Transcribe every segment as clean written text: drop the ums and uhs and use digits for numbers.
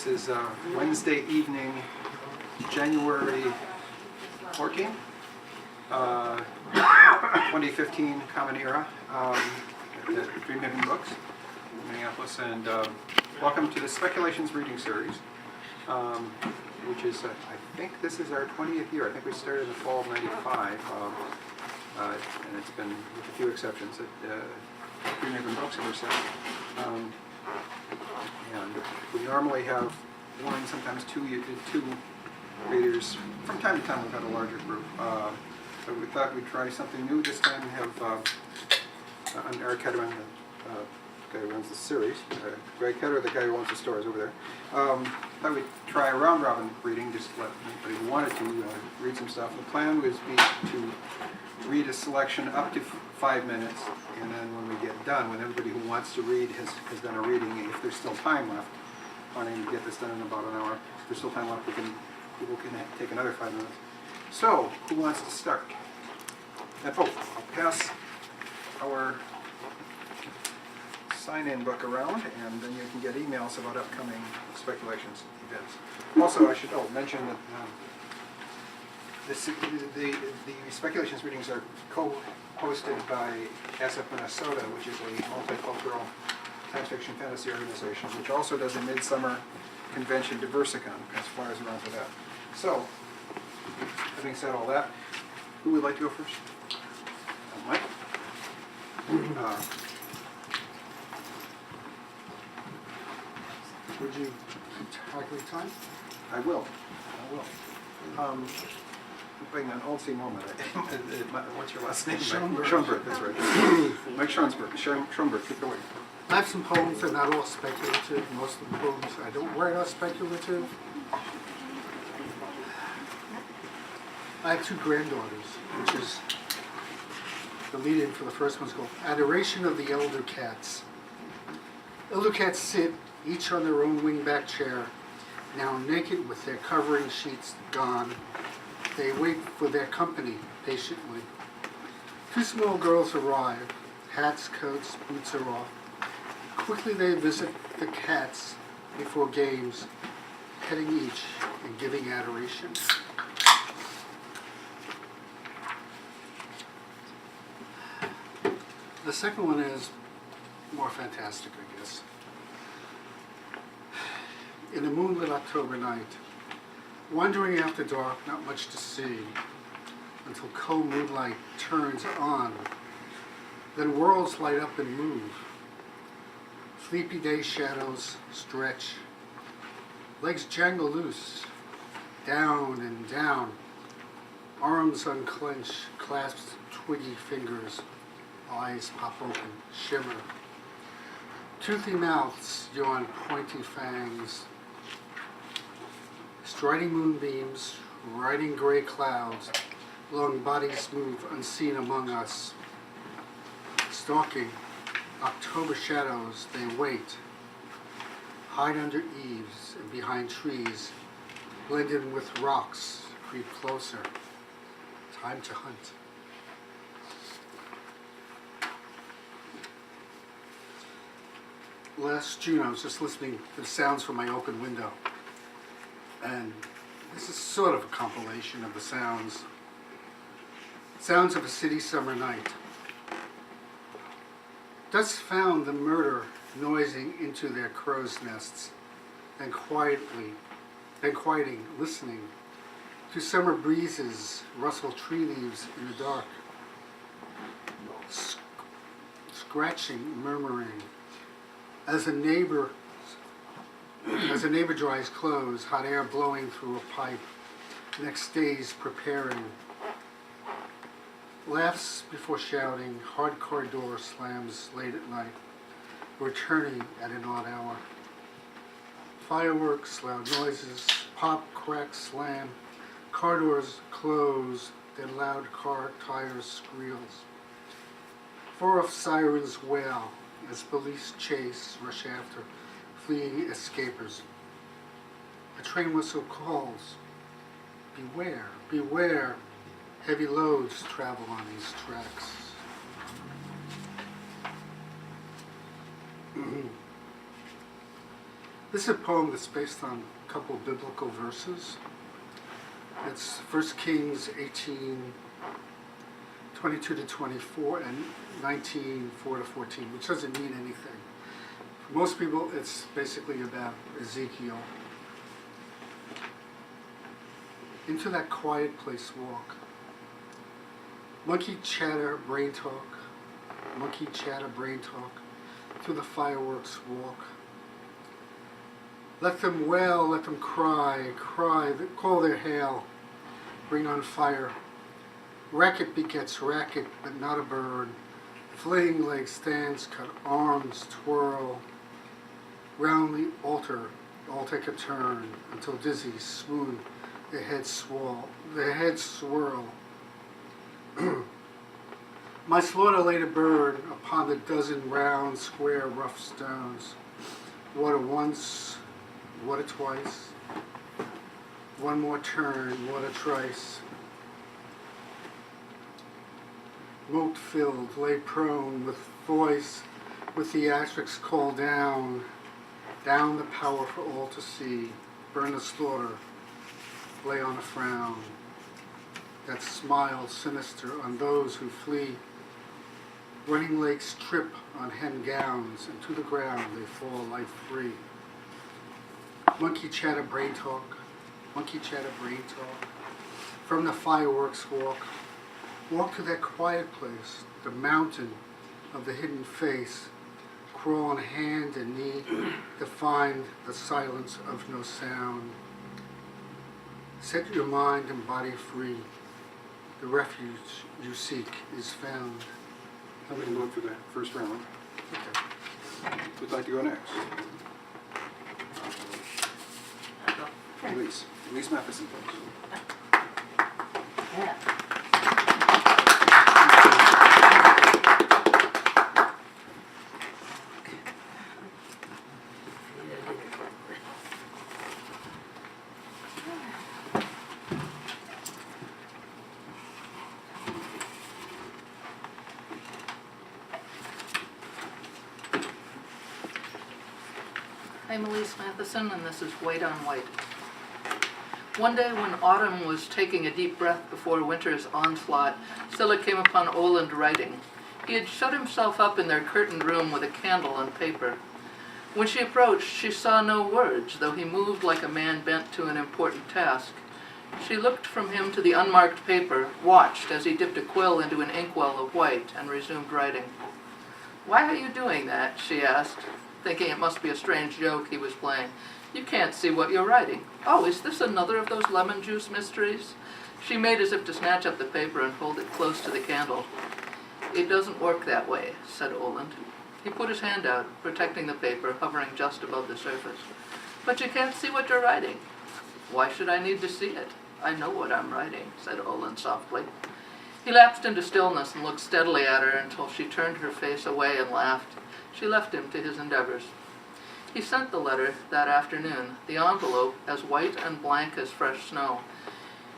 This is Wednesday evening, January 14th, 2015 Common Era at Dreamhaven Books in Minneapolis, and welcome to the Speculations reading series, which is, I think this is our 20th year. I think we started in the fall of '95, and it's been, with a few exceptions, at Dreamhaven Books ever since. And we normally have one, sometimes two readers. From time to time we've had a larger group. So we thought we'd try something new this time and have Eric Heideman, the guy who runs the series, Greg Ketter, the guy who owns the stores over there. Thought we'd try a round robin reading, just let anybody who wanted to read some stuff. The plan was to read a selection up to 5 minutes, and then when we get done, when everybody who wants to read has done a reading, if there's still time left, wanting to get this done in about an hour, if there's still time left, people can take another 5 minutes. So, who wants to start? I'll pass our sign-in book around, and then you can get emails about upcoming speculations events. Also, I should mention that the speculations readings are co-hosted by SF Minnesota, which is a multicultural science fiction fantasy organization, which also does a midsummer convention, Diversicon, has flyers around for that. So, having said all that, who would like to go first? Mike? Would you calculate time? I will. I'm playing an old scene moment. What's your last name? Schoenberg, that's right. Mike Schoenberg, keep going. I have some poems that are not all speculative. Most of the poems I don't write are speculative. I have two granddaughters, which is the lead-in for the first one's called Adoration of the Elder Cats. Elder cats sit, each on their own wing-back chair, now naked with their covering sheets gone. They wait for their company patiently. Two small girls arrive. Hats, coats, boots are off. Quickly they visit the cats before games, petting each and giving adoration. The second one is more fantastic, I guess. In a moonlit October night, wandering after dark, not much to see, until cold moonlight turns on. Then worlds light up and move. Sleepy day shadows stretch. Legs jangle loose, down and down. Arms unclench, clasp twiggy fingers. Eyes pop open, shimmer. Toothy mouths yawn pointy fangs. Striding moonbeams, riding gray clouds, long bodies move unseen among us. Stalking October shadows, they wait, hide under eaves and behind trees, blend in with rocks, creep closer. Time to hunt. Last June, I was just listening to the sounds from my open window. And this is sort of a compilation of the sounds. Sounds of a city summer night. Dusk found the murder noising into their crow's nests, then quieting, listening to summer breezes rustle tree leaves in the dark. Scratching, murmuring. As a neighbor dries clothes, hot air blowing through a pipe, next day's preparing. Laughs before shouting, hardcore door slams late at night, returning at an odd hour. Fireworks, loud noises, pop, crack, slam, car doors close, then loud car tires squeals. Far-off sirens wail as police rush after fleeing escapers. A train whistle calls, beware, beware, heavy loads travel on these tracks. This is a poem that's based on a couple of biblical verses. It's 1 Kings 18:22 to 24 and 19:4 to 14, which doesn't mean anything. For most people, it's basically about Ezekiel. Into that quiet place walk. Monkey chatter, brain talk. Monkey chatter, brain talk. Through the fireworks walk. Let them wail, let them cry, cry, call their hail. Bring on fire. Racket begets racket, but not a bird. Flaying legs stands, cut arms, twirl. Round the altar, all take a turn, until dizzy, swoon, their heads swirl. My slaughter laid a bird upon the dozen round, square, rough stones. Water once, water twice. One more turn, water thrice. Moat filled, lay prone, with voice, with theatrics call down. Down the power for all to see. Burn the slaughter, lay on a frown. That smile sinister on those who flee. Running lakes trip on hen gowns, and to the ground they fall life free. Monkey chatter, brain talk. Monkey chatter, brain talk. From the fireworks walk. Walk to that quiet place, the mountain of the hidden face. Crawl on hand and knee to find the silence of no sound. Set your mind and body free. The refuge you seek is found. I'm going to go through the first round. Okay. Who'd like to go next? Elise. Elise Matthesen, please. Yeah. I'm Elise Matthesen, and this is White on White. One day when autumn was taking a deep breath before winter's onslaught, Scylla came upon Oland writing. He had shut himself up in their curtained room with a candle and paper. When she approached, she saw no words, though he moved like a man bent to an important task. She looked from him to the unmarked paper, watched as he dipped a quill into an inkwell of white, and resumed writing. "Why are you doing that?" she asked, thinking it must be a strange joke he was playing. "You can't see what you're writing. Oh, is this another of those lemon juice mysteries?" She made as if to snatch up the paper and hold it close to the candle. "It doesn't work that way," said Oland. He put his hand out, protecting the paper, hovering just above the surface. "But you can't see what you're writing." "Why should I need to see it? I know what I'm writing," said Oland softly. He lapsed into stillness and looked steadily at her until she turned her face away and laughed. She left him to his endeavors. He sent the letter that afternoon, the envelope as white and blank as fresh snow.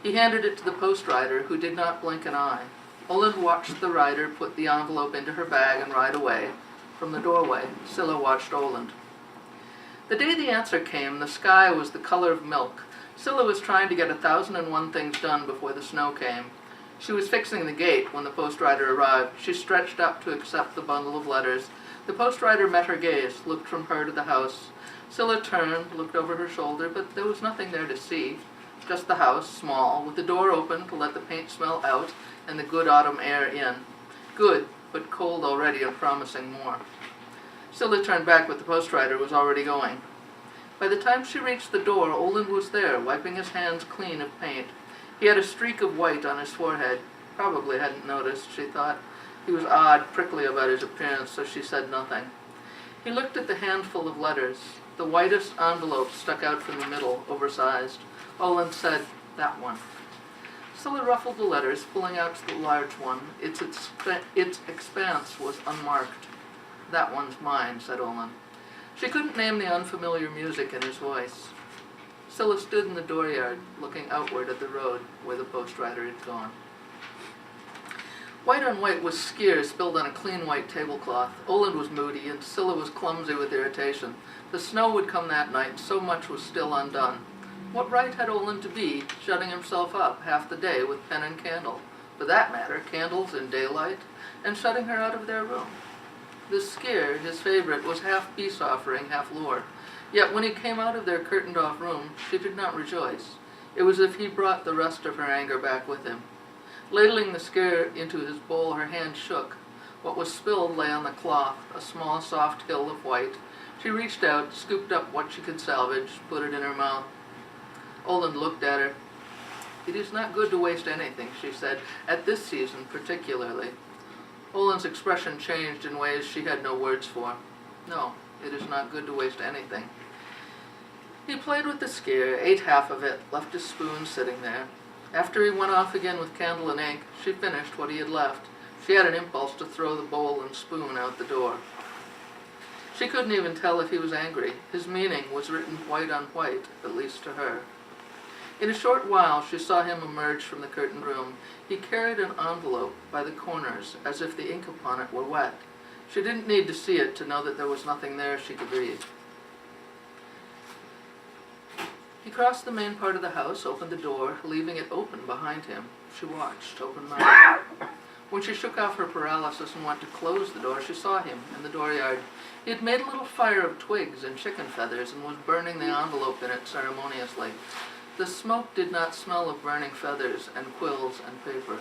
He handed it to the post rider, who did not blink an eye. Oland watched the rider put the envelope into her bag and ride away. From the doorway, Scylla watched Oland. The day the answer came, the sky was the color of milk. Scylla was trying to get 1,001 things done before the snow came. She was fixing the gate when the post rider arrived. She stretched up to accept the bundle of letters. The post rider met her gaze, looked from her to the house. Scylla turned, looked over her shoulder, but there was nothing there to see. Just the house, small, with the door open to let the paint smell out and the good autumn air in. Good, but cold already and promising more. Scylla turned back, but the post rider was already going. By the time she reached the door, Oland was there, wiping his hands clean of paint. He had a streak of white on his forehead. Probably hadn't noticed, she thought. He was odd, prickly about his appearance, so she said nothing. He looked at the handful of letters. The whitest envelope stuck out from the middle, oversized. Oland said, "That one." Scylla ruffled the letters, pulling out the large one. Its expanse was unmarked. "That one's mine," said Oland. She couldn't name the unfamiliar music in his voice. Scylla stood in the dooryard, looking outward at the road where the post rider had gone. White on white was skyr spilled on a clean white tablecloth. Oland was moody, and Scylla was clumsy with irritation. The snow would come that night, and so much was still undone. What right had Oland to be shutting himself up half the day with pen and candle? For that matter, candles in daylight, and shutting her out of their room. This skyr, his favorite, was half peace offering, half lure. Yet when he came out of their curtained-off room, she did not rejoice. It was as if he brought the rest of her anger back with him. Ladling the skyr into his bowl, her hand shook. What was spilled lay on the cloth, a small, soft hill of white. She reached out, scooped up what she could salvage, put it in her mouth. Oland looked at her. "It is not good to waste anything," she said, "at this season particularly." Oland's expression changed in ways she had no words for. "No, it is not good to waste anything." He played with the skyr, ate half of it, left his spoon sitting there. After he went off again with candle and ink, she finished what he had left. She had an impulse to throw the bowl and spoon out the door. She couldn't even tell if he was angry. His meaning was written white on white, at least to her. In a short while, she saw him emerge from the curtained room. He carried an envelope by the corners, as if the ink upon it were wet. She didn't need to see it to know that there was nothing there she could read. He crossed the main part of the house, opened the door, leaving it open behind him. She watched, open-mouthed. When she shook off her paralysis and went to close the door, she saw him in the dooryard. He had made a little fire of twigs and chicken feathers and was burning the envelope in it ceremoniously. The smoke did not smell of burning feathers and quills and paper.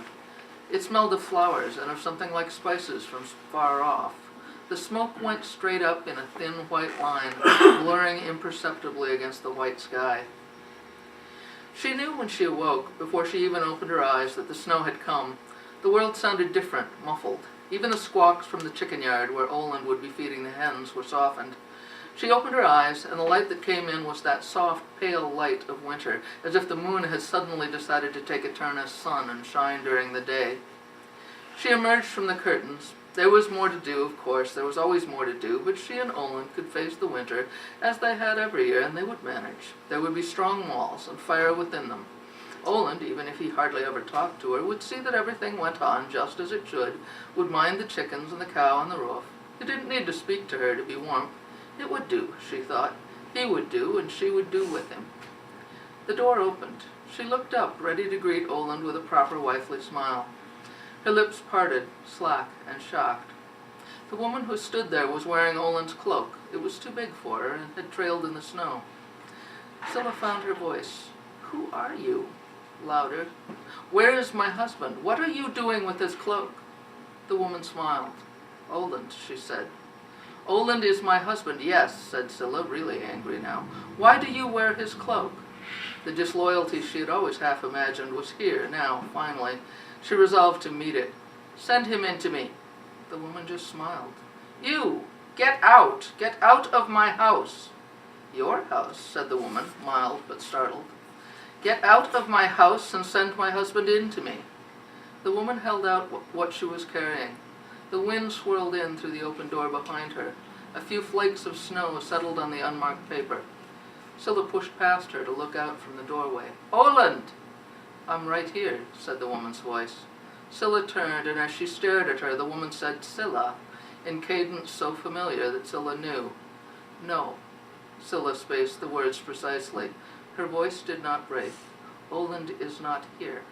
It smelled of flowers and of something like spices from far off. The smoke went straight up in a thin white line, blurring imperceptibly against the white sky. She knew when she awoke, before she even opened her eyes, that the snow had come. The world sounded different, muffled. Even the squawks from the chicken yard, where Oland would be feeding the hens, were softened. She opened her eyes, and the light that came in was that soft, pale light of winter, as if the moon had suddenly decided to take a turn as sun and shine during the day. She emerged from the curtains. There was more to do, of course. There was always more to do, but she and Oland could face the winter, as they had every year, and they would manage. There would be strong walls and fire within them. Oland, even if he hardly ever talked to her, would see that everything went on just as it should, would mind the chickens and the cow on the roof. He didn't need to speak to her to be warm. It would do, she thought. He would do, and she would do with him. The door opened. She looked up, ready to greet Oland with a proper wifely smile. Her lips parted, slack and shocked. The woman who stood there was wearing Oland's cloak. It was too big for her and had trailed in the snow. Scylla found her voice. "Who are you?" Louder. "Where is my husband? What are you doing with his cloak?" The woman smiled. "Oland," she said. "Oland is my husband, yes," said Scylla, really angry now. "Why do you wear his cloak?" The disloyalty she had always half imagined was here, now, finally. She resolved to meet it. "Send him in to me." The woman just smiled. "You! Get out! Get out of my house!" "Your house," said the woman, mild but startled. "Get out of my house and send my husband in to me." The woman held out what she was carrying. The wind swirled in through the open door behind her. A few flakes of snow settled on the unmarked paper. Scylla pushed past her to look out from the doorway. "Oland!" "I'm right here," said the woman's voice. Scylla turned, and as she stared at her, the woman said, "Scylla," in cadence so familiar that Scylla knew. "No." Scylla spaced the words precisely. Her voice did not break. "Oland is not here."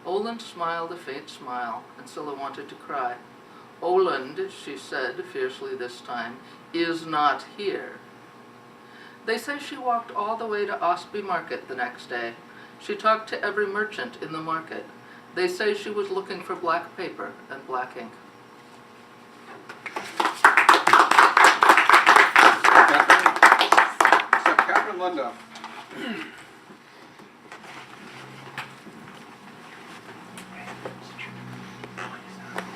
Oland smiled a faint smile, and Scylla wanted to cry. "Oland," she said, fiercely this time, "is not here." They say she walked all the way to Ostby Market the next day. She talked to every merchant in the market. They say she was looking for black paper and black ink. Captain Lundoff.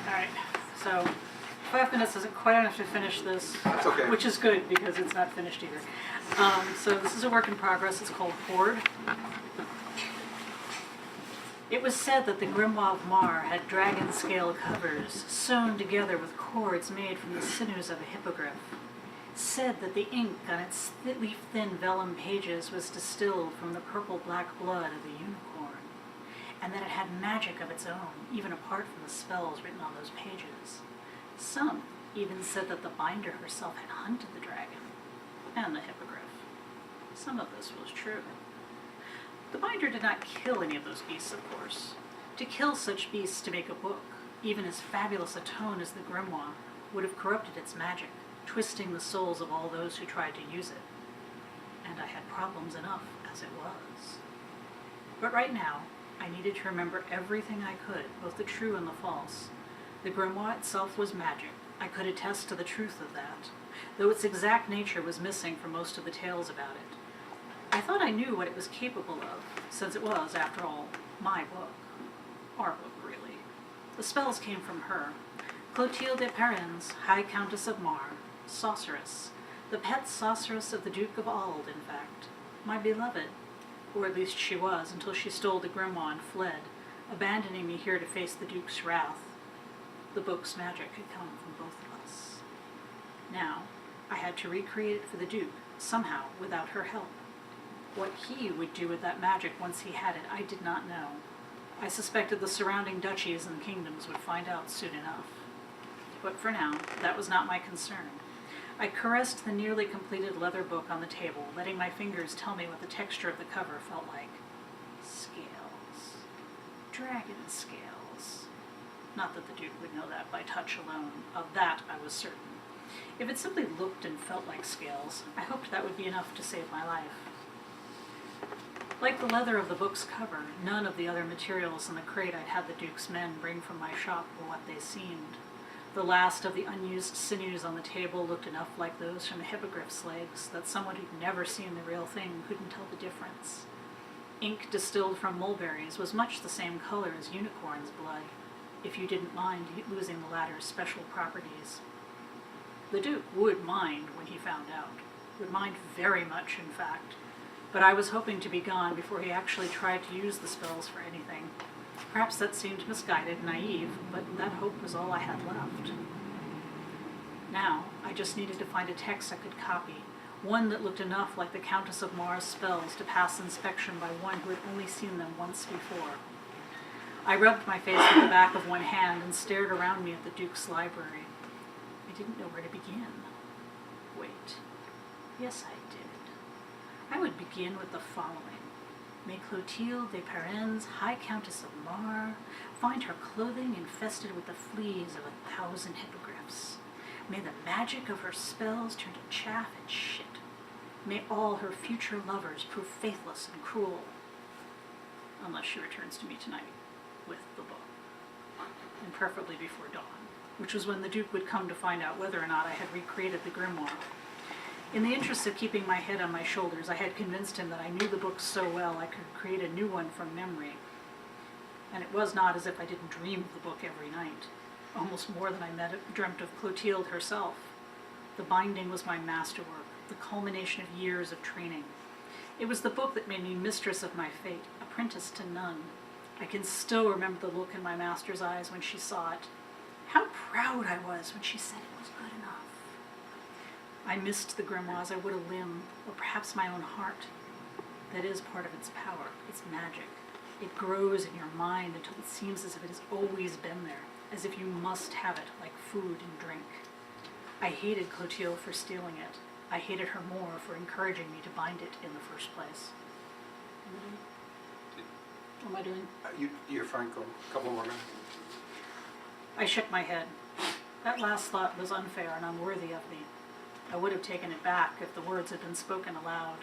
Alright, so 5 minutes isn't quite enough to finish this, That's okay. which is good because it's not finished either. So this is a work in progress. It's called Hoard. It was said that the Grimoire of Mar had dragon scale covers sewn together with cords made from the sinews of a hippogriff. Said that the ink on its leaf-thin vellum pages was distilled from the purple-black blood of a unicorn. and that it had magic of its own, even apart from the spells written on those pages. Some even said that the binder herself had hunted the dragon and the hippogriff. Some of this was true. The binder did not kill any of those beasts, of course. To kill such beasts to make a book, even as fabulous a tome as the grimoire, would have corrupted its magic, twisting the souls of all those who tried to use it. And I had problems enough as it was. But right now, I needed to remember everything I could, both the true and the false. The grimoire itself was magic. I could attest to the truth of that, though its exact nature was missing from most of the tales about it. I thought I knew what it was capable of, since it was, after all, my book. Our book, really. The spells came from her. Clotilde de Perrins, High Countess of Mar, sorceress, the pet sorceress of the Duke of Ald, in fact, my beloved, or at least she was until she stole the grimoire and fled, abandoning me here to face the Duke's wrath. The book's magic had come from both of us. Now, I had to recreate it for the Duke, somehow, without her help. What he would do with that magic once he had it, I did not know. I suspected the surrounding duchies and kingdoms would find out soon enough. But for now, that was not my concern. I caressed the nearly completed leather book on the table, letting my fingers tell me what the texture of the cover felt like. Scales. Dragon scales. Not that the Duke would know that by touch alone. Of that I was certain. If it simply looked and felt like scales, I hoped that would be enough to save my life. Like the leather of the book's cover, none of the other materials in the crate I'd had the Duke's men bring from my shop were what they seemed. The last of the unused sinews on the table looked enough like those from the hippogriff's legs that someone who'd never seen the real thing couldn't tell the difference. Ink distilled from mulberries was much the same color as unicorn's blood, if you didn't mind losing the latter's special properties. The Duke would mind when he found out. Would mind very much, in fact. But I was hoping to be gone before he actually tried to use the spells for anything. Perhaps that seemed misguided, naive, but that hope was all I had left. Now, I just needed to find a text I could copy, one that looked enough like the Countess of Mar's spells to pass inspection by one who had only seen them once before. I rubbed my face with the back of one hand and stared around me at the Duke's library. I didn't know where to begin. Wait. Yes, I did. I would begin with the following. May Clotilde de Perrins, High Countess of Mar, find her clothing infested with the fleas of 1,000 hippogriffs. May the magic of her spells turn to chaff and shit. May all her future lovers prove faithless and cruel. Unless she returns to me tonight with the book. And preferably before dawn, which was when the Duke would come to find out whether or not I had recreated the grimoire. In the interest of keeping my head on my shoulders, I had convinced him that I knew the book so well I could create a new one from memory. And it was not as if I didn't dream of the book every night, almost more than I dreamt of Clotilde herself. The binding was my masterwork, the culmination of years of training. It was the book that made me mistress of my fate, apprentice to none. I can still remember the look in my master's eyes when she saw it. How proud I was when she said it was good enough. I missed the grimoire as I would a limb, or perhaps my own heart. That is part of its power, its magic. It grows in your mind until it seems as if it has always been there, as if you must have it, like food and drink. I hated Clotilde for stealing it. I hated her more for encouraging me to bind it in the first place. What am I doing? You're fine, go. A couple more minutes. I shook my head. That last thought was unfair and unworthy of me. I would have taken it back if the words had been spoken aloud.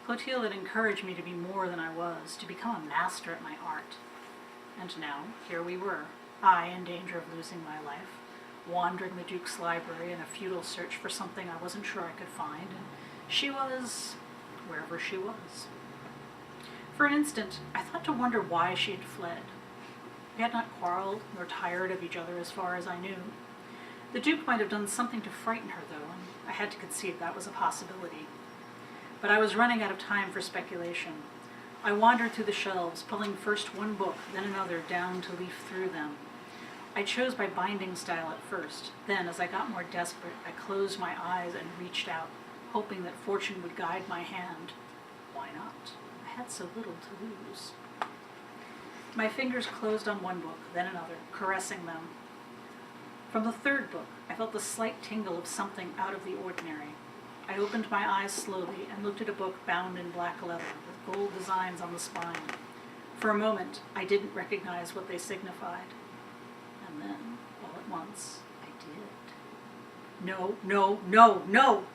Clotilde had encouraged me to be more than I was, to become a master at my art. And now, here we were, I in danger of losing my life, wandering the Duke's library in a futile search for something I wasn't sure I could find, and she was wherever she was. For an instant, I thought to wonder why she had fled. We had not quarreled, nor tired of each other as far as I knew. The Duke might have done something to frighten her, though, and I had to concede that was a possibility. But I was running out of time for speculation. I wandered through the shelves, pulling first one book, then another, down to leaf through them. I chose by binding style at first. Then, as I got more desperate, I closed my eyes and reached out, hoping that fortune would guide my hand. Why not? I had so little to lose. My fingers closed on one book, then another, caressing them. From the third book, I felt the slight tingle of something out of the ordinary. I opened my eyes slowly and looked at a book bound in black leather with gold designs on the spine. For a moment, I didn't recognize what they signified. And then, all at once, I did. No, no, no, no!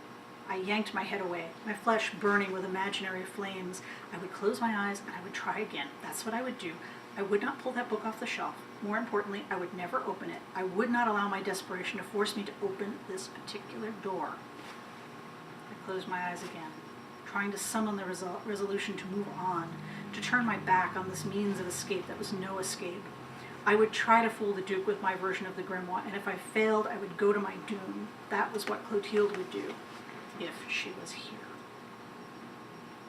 I yanked my head away, my flesh burning with imaginary flames. I would close my eyes and I would try again. That's what I would do. I would not pull that book off the shelf. More importantly, I would never open it. I would not allow my desperation to force me to open this particular door. I closed my eyes again, trying to summon the resolution to move on, to turn my back on this means of escape that was no escape. I would try to fool the Duke with my version of the grimoire, and if I failed, I would go to my doom. That was what Clotilde would do, if she was here.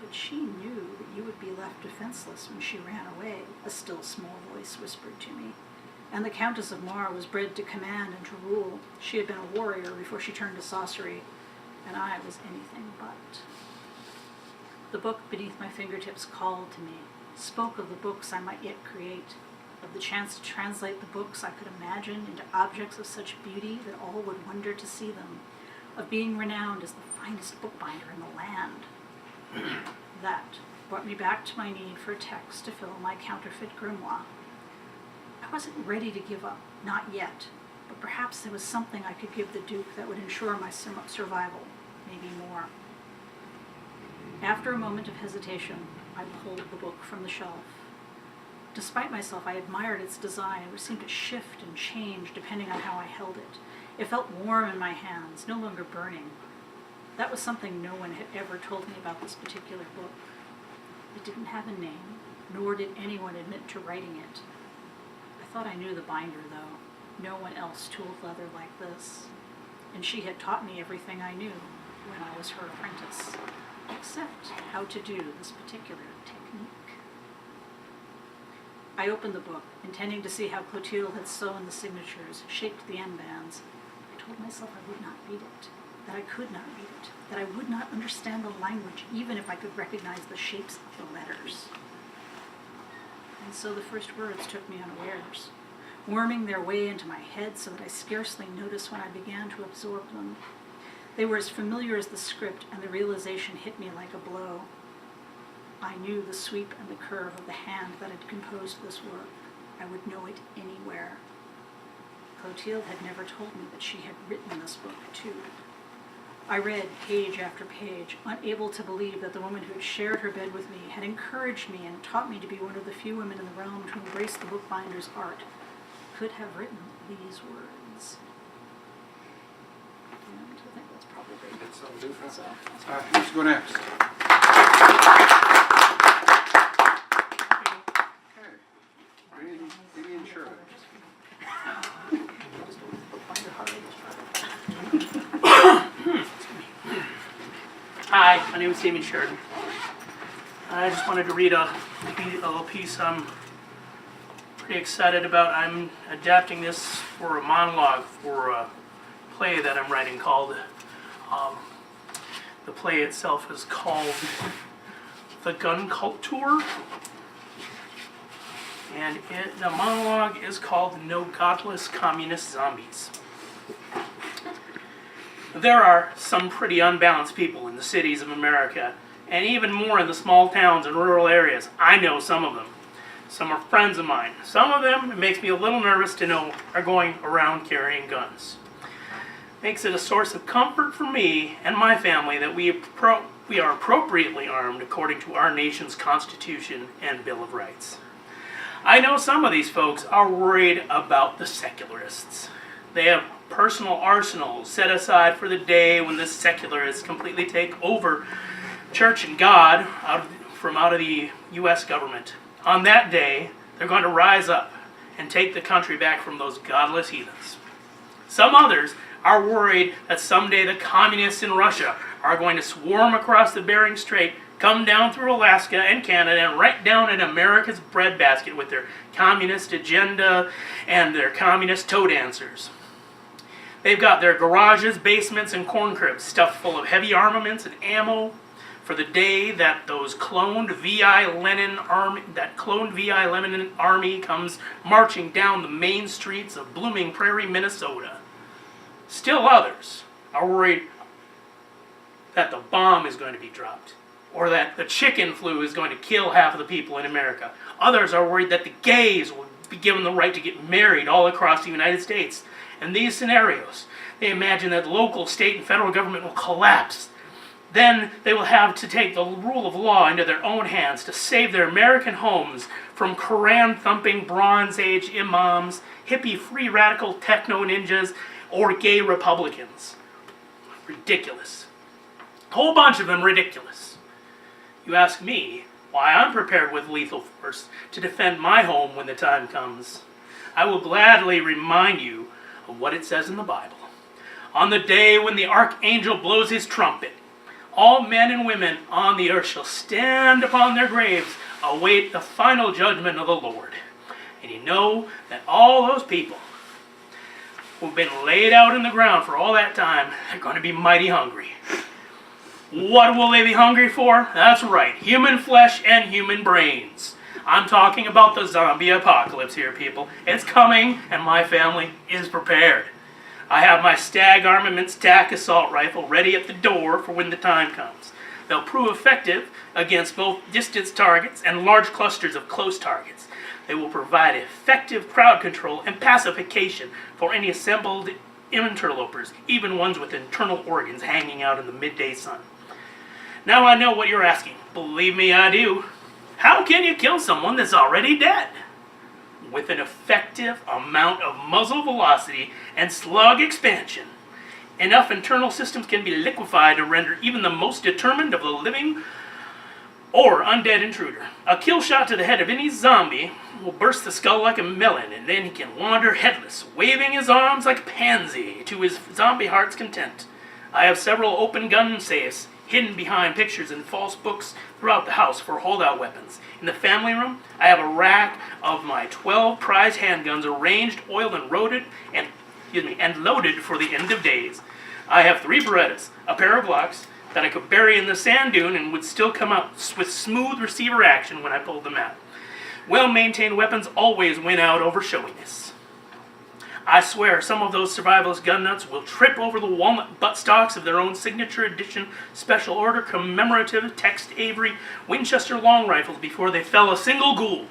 But she knew that you would be left defenseless when she ran away, a still small voice whispered to me. And the Countess of Mar was bred to command and to rule. She had been a warrior before she turned to sorcery, and I was anything but. The book beneath my fingertips called to me, spoke of the books I might yet create, of the chance to translate the books I could imagine into objects of such beauty that all would wonder to see them, of being renowned as the finest bookbinder in the land. That brought me back to my need for a text to fill my counterfeit grimoire. I wasn't ready to give up, not yet, but perhaps there was something I could give the Duke that would ensure my survival, maybe more. After a moment of hesitation, I pulled the book from the shelf. Despite myself, I admired its design, which seemed to shift and change depending on how I held it. It felt warm in my hands, no longer burning. That was something no one had ever told me about this particular book. It didn't have a name, nor did anyone admit to writing it. I thought I knew the binder, though. No one else tooled leather like this. And she had taught me everything I knew when I was her apprentice, except how to do this particular technique. I opened the book, intending to see how Clotilde had sewn the signatures, shaped the end bands. I told myself I would not read it, that I could not read it, that I would not understand the language, even if I could recognize the shapes of the letters. And so the first words took me unawares, worming their way into my head so that I scarcely noticed when I began to absorb them. They were as familiar as the script, and the realization hit me like a blow. I knew the sweep and the curve of the hand that had composed this work. I would know it anywhere. Clotilde had never told me that she had written this book, too. I read page after page, unable to believe that the woman who had shared her bed with me had encouraged me and taught me to be one of the few women in the realm to embrace the bookbinder's art, could have written these words. And I think that's probably That'll do for us. so. Who's go next? Okay. Damian Sheridan. Hi, my name is Damian Sheridan. I just wanted to read a little piece I'm pretty excited about. I'm adapting this for a monologue for a play that I'm writing called, the play itself is called The Gun Culture, and the monologue is called No Godless Communist Zombies. There are some pretty unbalanced people in the cities of America, and even more in the small towns and rural areas. I know some of them. Some are friends of mine. Some of them, it makes me a little nervous to know, are going around carrying guns. Makes it a source of comfort for me and my family that we are appropriately armed according to our nation's Constitution and Bill of Rights. I know some of these folks are worried about the secularists. They have personal arsenals set aside for the day when the secularists completely take over church and God from out of the U.S. government. On that day, they're going to rise up and take the country back from those godless heathens. Some others are worried that someday the communists in Russia are going to swarm across the Bering Strait, come down through Alaska and Canada, and right down in America's breadbasket with their communist agenda and their communist toe dancers. They've got their garages, basements, and corn cribs stuffed full of heavy armaments and ammo, for the day that those cloned VI Lenin army comes marching down the main streets of blooming Prairie, Minnesota. Still others are worried that the bomb is going to be dropped, or that the chicken flu is going to kill half of the people in America. Others are worried that the gays will be given the right to get married all across the United States. In these scenarios, they imagine that local, state, and federal government will collapse. Then they will have to take the rule of law into their own hands to save their American homes from Koran-thumping Bronze Age imams, hippie free radical techno ninjas, or gay Republicans. Ridiculous. A whole bunch of them ridiculous. You ask me why I'm prepared with lethal force to defend my home when the time comes. I will gladly remind you of what it says in the Bible. On the day when the archangel blows his trumpet, all men and women on the earth shall stand upon their graves, await the final judgment of the Lord. And you know that all those people who've been laid out in the ground for all that time are going to be mighty hungry. What will they be hungry for? That's right, human flesh and human brains. I'm talking about the zombie apocalypse here, people. It's coming, and my family is prepared. I have my Stag Armaments TAC assault rifle ready at the door for when the time comes. They'll prove effective against both distance targets and large clusters of close targets. They will provide effective crowd control and pacification for any assembled interlopers, even ones with internal organs hanging out in the midday sun. Now I know what you're asking. Believe me, I do. How can you kill someone that's already dead? With an effective amount of muzzle velocity and slug expansion, enough internal systems can be liquefied to render even the most determined of the living or undead intruder. A kill shot to the head of any zombie will burst the skull like a melon, and then he can wander headless, waving his arms like a pansy to his zombie heart's content. I have several open gun safes hidden behind pictures and false books throughout the house for holdout weapons. In the family room, I have a rack of my 12 prize handguns arranged, oiled, and loaded for the end of days. I have 3 Berettas, a pair of Glocks that I could bury in the sand dune and would still come out with smooth receiver action when I pulled them out. Well-maintained weapons always win out over showiness. I swear some of those survivalist gun nuts will trip over the walnut buttstocks of their own signature edition special order commemorative Text Avery Winchester long rifles before they fell a single ghoul.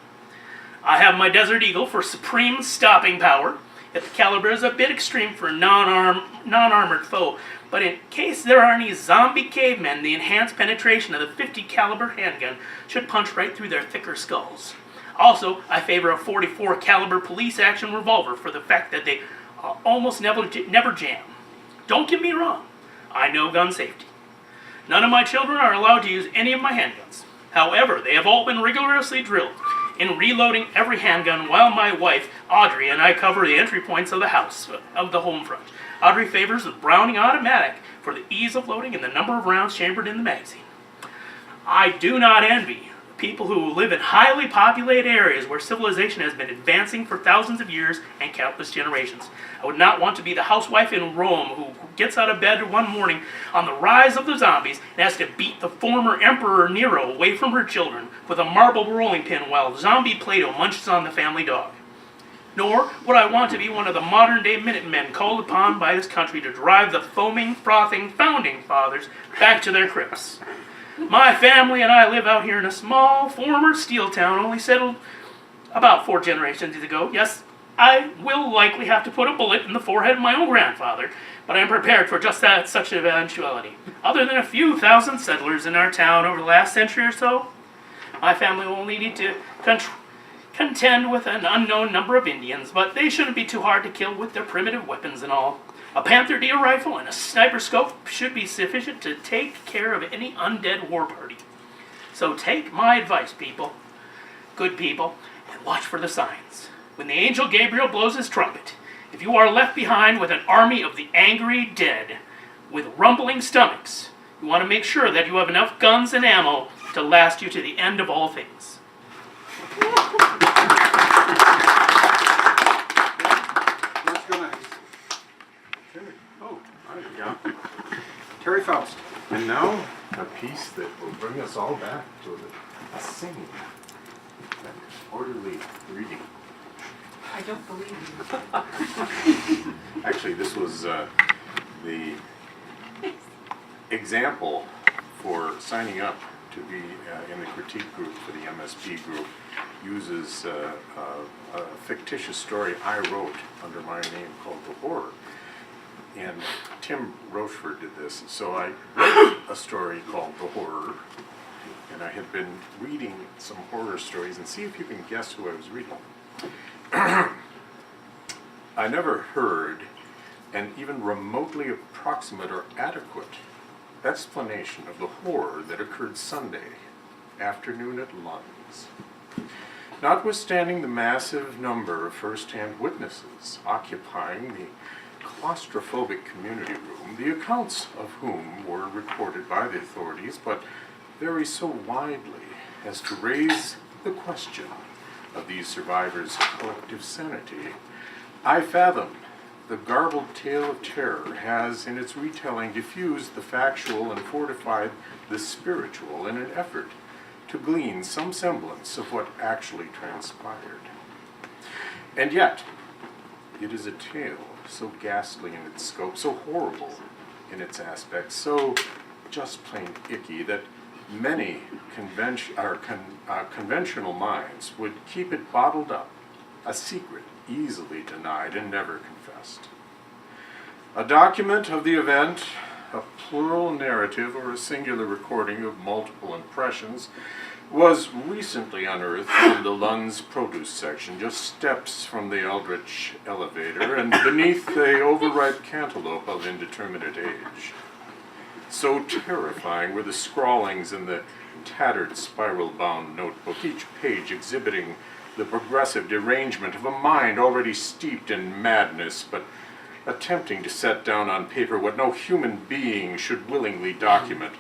I have my Desert Eagle for supreme stopping power. If the caliber is a bit extreme for a non-armored foe, but in case there are any zombie cavemen, the enhanced penetration of the 50 caliber handgun should punch right through their thicker skulls. Also, I favor a 44 caliber police action revolver for the fact that they almost never jam. Don't get me wrong, I know gun safety. None of my children are allowed to use any of my handguns. However, they have all been rigorously drilled in reloading every handgun while my wife, Audrey, and I cover the entry points of the house, of the home front. Audrey favors the Browning automatic for the ease of loading and the number of rounds chambered in the magazine. I do not envy people who live in highly populated areas where civilization has been advancing for thousands of years and countless generations. I would not want to be the housewife in Rome who gets out of bed one morning on the rise of the zombies and has to beat the former Emperor Nero away from her children with a marble rolling pin while zombie Plato munches on the family dog. Nor would I want to be one of the modern-day Minutemen called upon by this country to drive the foaming, frothing founding fathers back to their crypts. My family and I live out here in a small, former steel town only settled about 4 generations ago. Yes, I will likely have to put a bullet in the forehead of my own grandfather, but I am prepared for just that, such an eventuality. Other than a few thousand settlers in our town over the last century or so, my family will only need to contend with an unknown number of Indians, but they shouldn't be too hard to kill with their primitive weapons and all. A Panther deer rifle and a sniper scope should be sufficient to take care of any undead war party. So take my advice, people, good people, and watch for the signs. When the angel Gabriel blows his trumpet, if you are left behind with an army of the angry dead with rumbling stomachs, you want to make sure that you have enough guns and ammo to last you to the end of all things. Let's go next. Oh, all right. Yeah. Terry Faust. And now, a piece that will bring us all back to a singing and orderly reading. I don't believe you. Actually, this was the example for signing up to be in the critique group for the MSP group. Uses a fictitious story I wrote under my name called The Horror. And Tim Rochefort did this. So I wrote a story called The Horror, and I had been reading some horror stories, and see if you can guess who I was reading. I never heard an even remotely approximate or adequate explanation of the horror that occurred Sunday afternoon at Lund's. Notwithstanding the massive number of first-hand witnesses occupying the claustrophobic community room, the accounts of whom were recorded by the authorities, but vary so widely as to raise the question of these survivors' collective sanity, I fathom the garbled tale of terror has, in its retelling, diffused the factual and fortified the spiritual in an effort to glean some semblance of what actually transpired. And yet, it is a tale so ghastly in its scope, so horrible in its aspects, so just plain icky that many conventional minds would keep it bottled up, a secret easily denied and never confessed. A document of the event, a plural narrative or a singular recording of multiple impressions, was recently unearthed in the Lund's produce section, just steps from the Eldritch elevator and beneath the overripe cantaloupe of indeterminate age. So terrifying were the scrawlings in the tattered spiral-bound notebook, each page exhibiting the progressive derangement of a mind already steeped in madness, but attempting to set down on paper what no human being should willingly document,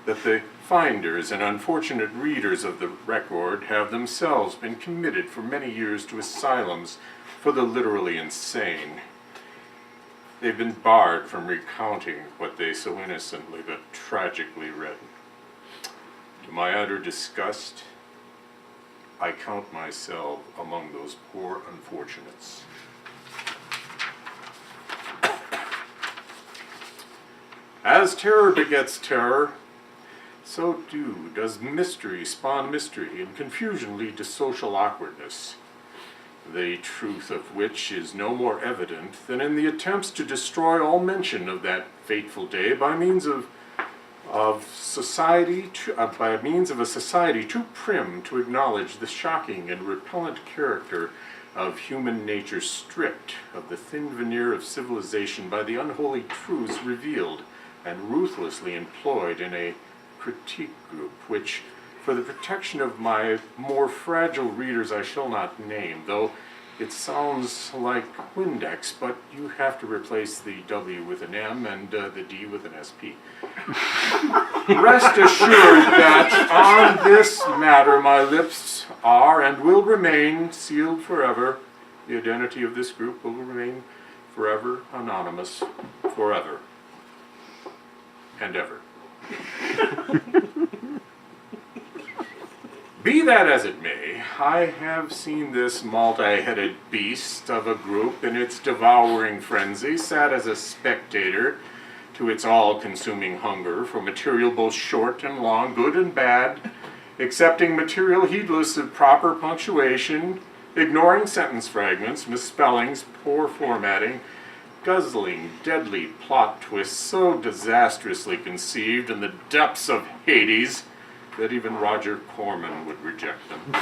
that the finders and unfortunate readers of the record have themselves been committed for many years to asylums for the literally insane. They've been barred from recounting what they so innocently but tragically read. To my utter disgust, I count myself among those poor unfortunates. As terror begets terror, so too does mystery spawn mystery, and confusion lead to social awkwardness, the truth of which is no more evident than in the attempts to destroy all mention of that fateful day by means of a society too prim to acknowledge the shocking and repellent character of human nature, stripped of the thin veneer of civilization by the unholy truths revealed and ruthlessly employed in a critique group, which, for the protection of my more fragile readers, I shall not name, though it sounds like Windex, but you have to replace the W with an M and the D with an SP. Rest assured that on this matter my lips are and will remain sealed forever. The identity of this group will remain forever anonymous, forever and ever. Be that as it may, I have seen this multi-headed beast of a group in its devouring frenzy, sat as a spectator to its all-consuming hunger for material both short and long, good and bad, accepting material heedless of proper punctuation, ignoring sentence fragments, misspellings, poor formatting, guzzling deadly plot twists so disastrously conceived in the depths of Hades that even Roger Corman would reject them.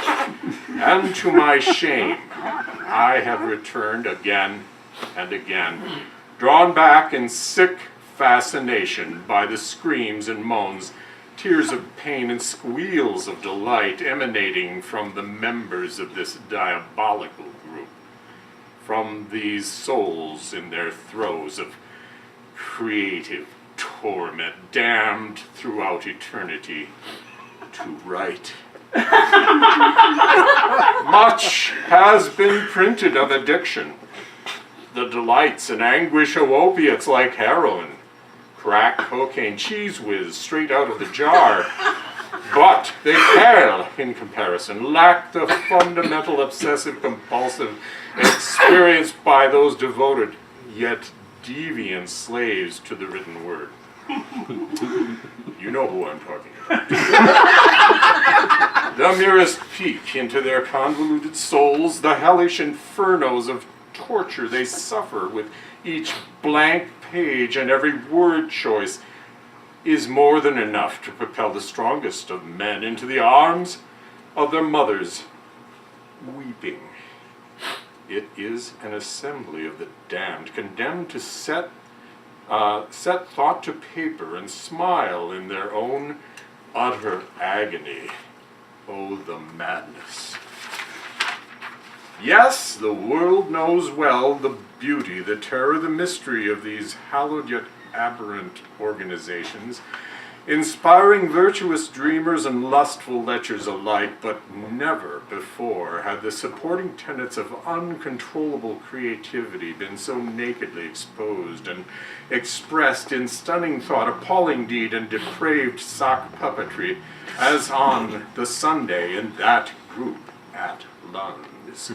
And to my shame, I have returned again and again, drawn back in sick fascination by the screams and moans, tears of pain and squeals of delight emanating from the members of this diabolical group, from these souls in their throes of creative torment, damned throughout eternity to write. Much has been printed of addiction, the delights and anguish of opiates like heroin, crack cocaine cheese whiz straight out of the jar. But they pale in comparison, lack the fundamental obsessive-compulsive experienced by those devoted, yet deviant slaves to the written word. You know who I'm talking about. The merest peek into their convoluted souls, the hellish infernos of torture they suffer with each blank page and every word choice is more than enough to propel the strongest of men into the arms of their mothers, weeping. It is an assembly of the damned, condemned to set thought to paper and smile in their own utter agony. Oh, the madness. Yes, the world knows well the beauty, the terror, the mystery of these hallowed yet aberrant organizations, inspiring virtuous dreamers and lustful lechers alike, but never before had the supporting tenets of uncontrollable creativity been so nakedly exposed and expressed in stunning thought, appalling deed, and depraved sock puppetry as on the Sunday in that group at Lund's.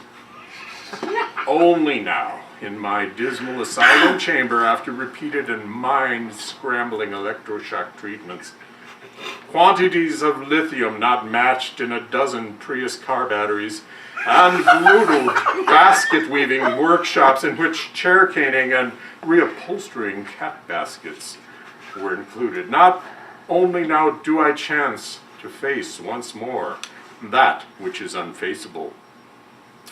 Only now, in my dismal asylum chamber after repeated and mind-scrambling electroshock treatments, quantities of lithium not matched in a dozen Prius car batteries, and brutal basket-weaving workshops in which chair caning and reupholstering cat baskets were included. Not only now do I chance to face once more that which is unfaceable,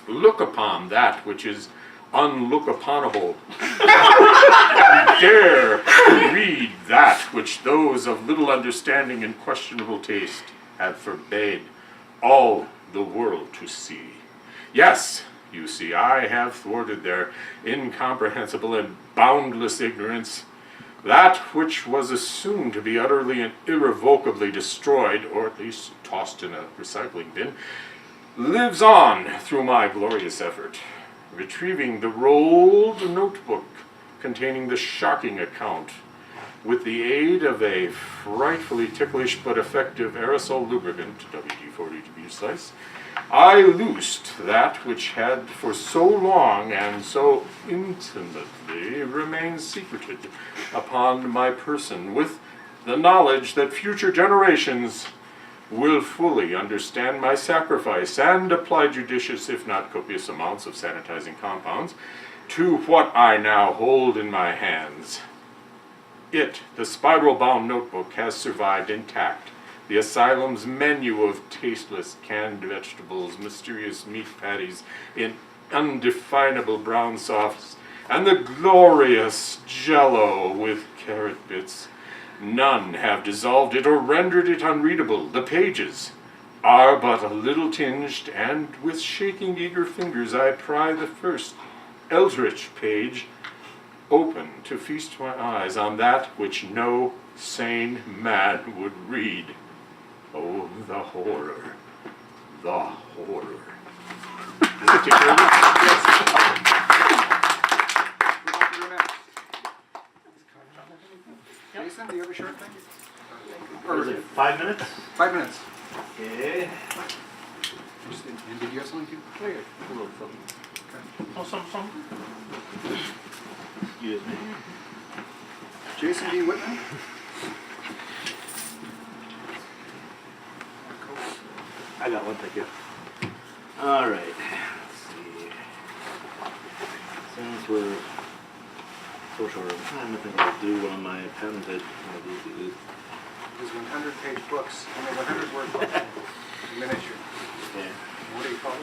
look upon that which is unlook-uponable, and dare to read that which those of little understanding and questionable taste have forbade all the world to see. Yes, you see, I have thwarted their incomprehensible and boundless ignorance. That which was assumed to be utterly and irrevocably destroyed, or at least tossed in a recycling bin, lives on through my glorious effort, retrieving the rolled notebook containing the shocking account. With the aid of a frightfully ticklish but effective aerosol lubricant, WD-40 to be precise, I loosed that which had for so long and so intimately remained secreted upon my person, with the knowledge that future generations will fully understand my sacrifice and apply judicious, if not copious, amounts of sanitizing compounds to what I now hold in my hands. It, the spiral-bound notebook, has survived intact. The asylum's menu of tasteless canned vegetables, mysterious meat patties in undefinable brown sauce, and the glorious Jell-O with carrot bits. None have dissolved it or rendered it unreadable. The pages are but a little tinged, and with shaking eager fingers I pry the first eldritch page open to feast my eyes on that which no sane man would read. Oh, the horror, the horror. Does it take care of Jason, do you have a short thing? Or is it 5 minutes? 5 minutes. Okay. And did you have something to? A little something. Oh, some. Excuse me. Jason D. Whitman? I got one, thank you. All right. Let's see. Since we're so short of time, I think I'll do one of my patented. These 100-page books, only 100 word books, miniature. Yeah. What do you call them?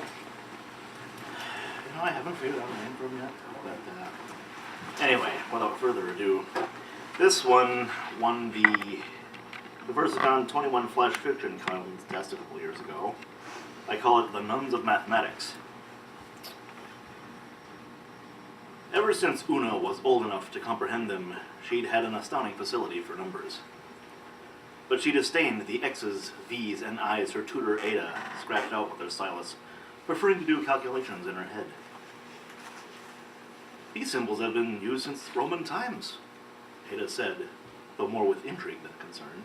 You know, I haven't figured out a name for them yet. But anyway, without further ado, this one won the Versacon 21 Flash Fiction contest a couple years ago. I call it the Nuns of Mathematics. Ever since Una was old enough to comprehend them, she'd had an astounding facility for numbers. But she disdained the X's, V's, and I's her tutor Ada scratched out with her stylus, preferring to do calculations in her head. These symbols have been used since Roman times, Ada said, though more with intrigue than concern.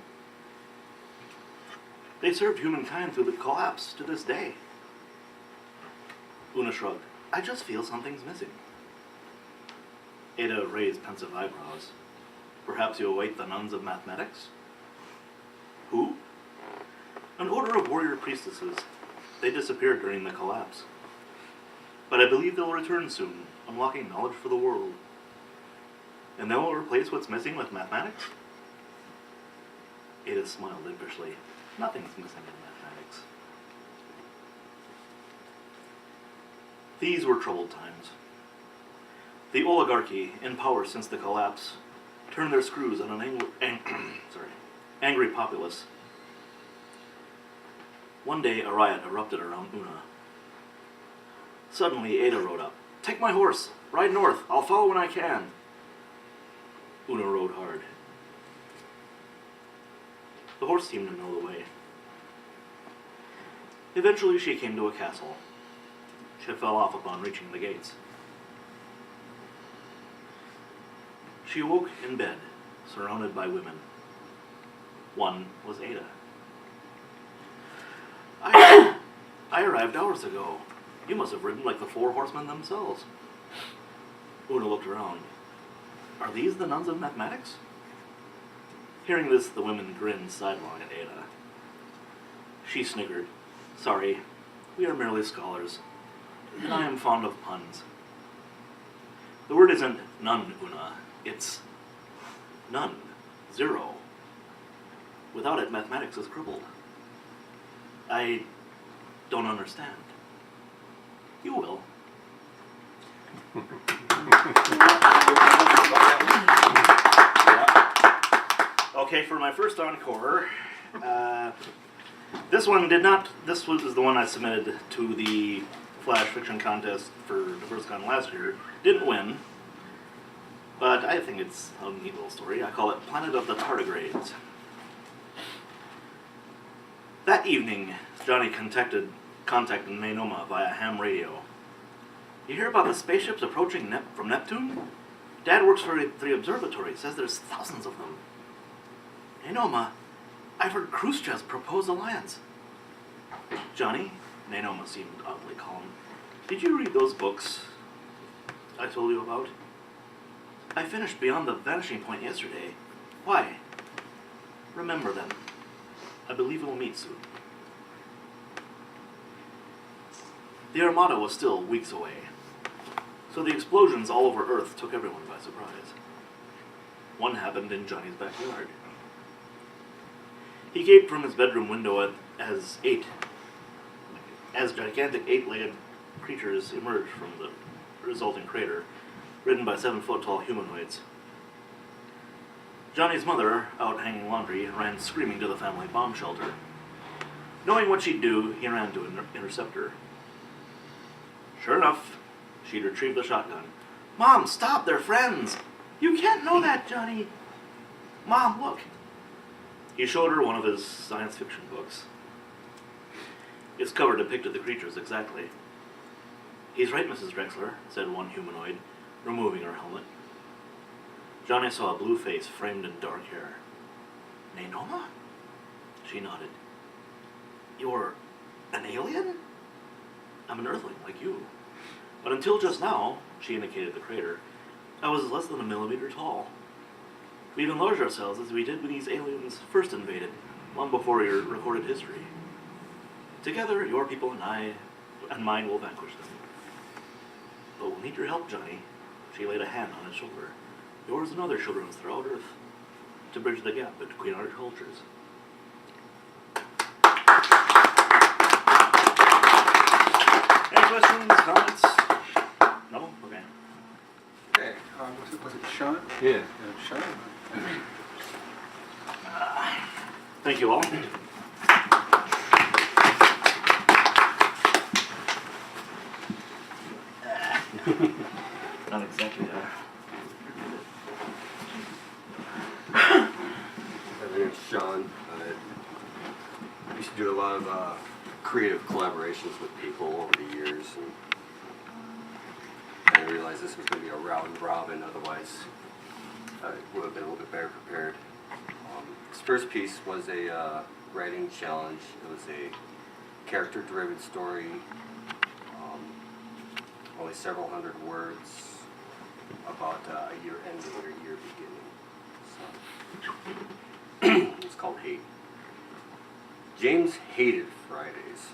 They served humankind through the collapse to this day. Una shrugged. I just feel something's missing. Ada raised pensive eyebrows. Perhaps you await the nuns of mathematics? Who? An order of warrior priestesses. They disappeared during the collapse. But I believe they'll return soon, unlocking knowledge for the world. And they'll replace what's missing with mathematics? Ada smiled impishly. Nothing's missing in mathematics. These were troubled times. The oligarchy, in power since the collapse, turned their screws on an angry populace. One day, a riot erupted around Una. Suddenly, Ada rode up. Take my horse. Ride north. I'll follow when I can. Una rode hard. The horse seemed to know the way. Eventually, she came to a castle. She fell off upon reaching the gates. She awoke in bed, surrounded by women. One was Ada. I arrived hours ago. You must have ridden like the 4 horsemen themselves. Una looked around. Are these the nuns of mathematics? Hearing this, the women grinned sidelong at Ada. She sniggered. Sorry, we are merely scholars, and I am fond of puns. The word isn't nun, Una. It's none, 0. Without it, mathematics is crippled. I don't understand. You will. Okay, for my first encore, this was the one I submitted to the Flash Fiction Contest for DiverseCon last year. Didn't win, but I think it's a neat little story. I call it Planet of the Tardigrades. That evening, Johnny contacted Nainoma via ham radio. You hear about the spaceships approaching from Neptune? Dad works for the observatory. Says there's thousands of them. Nainoma, I've heard Khrushchev's proposed alliance. Johnny, Nainoma seemed oddly calm. Did you read those books I told you about? I finished Beyond the Vanishing Point yesterday. Why? Remember them. I believe we'll meet soon. The Armada was still weeks away, so the explosions all over Earth took everyone by surprise. One happened in Johnny's backyard. He gaped from his bedroom window as gigantic 8-legged creatures emerged from the resulting crater, ridden by 7-foot-tall humanoids. Johnny's mother, out hanging laundry, ran screaming to the family bomb shelter. Knowing what she'd do, he ran to intercept her. Sure enough, she'd retrieved the shotgun. Mom, stop, they're friends! You can't know that, Johnny! Mom, look! He showed her one of his science fiction books. Its cover depicted the creatures exactly. He's right, Mrs. Drexler, said one humanoid, removing her helmet. Johnny saw a blue face framed in dark hair. Nainoma? She nodded. You're an alien? I'm an Earthling, like you. But until just now, she indicated the crater, I was less than a millimeter tall. We've enlarged ourselves as we did when these aliens first invaded, long before your recorded history. Together, your people and mine will vanquish them. But we'll need your help, Johnny. She laid a hand on his shoulder. Yours and other children's throughout Earth, to bridge the gap between our cultures. Any questions, comments? No? Okay. Okay, was it Sean? Yeah. Sean? Thank you all. Not exactly that. My name's Sean. I used to do a lot of creative collaborations with people over the years, and I realized this was going to be a round robin. Otherwise, I would have been a little bit better prepared. first piece was a writing challenge. It was a character-driven story, only several hundred words about a year ending or a year beginning. So, it's called Hate. James hated Fridays,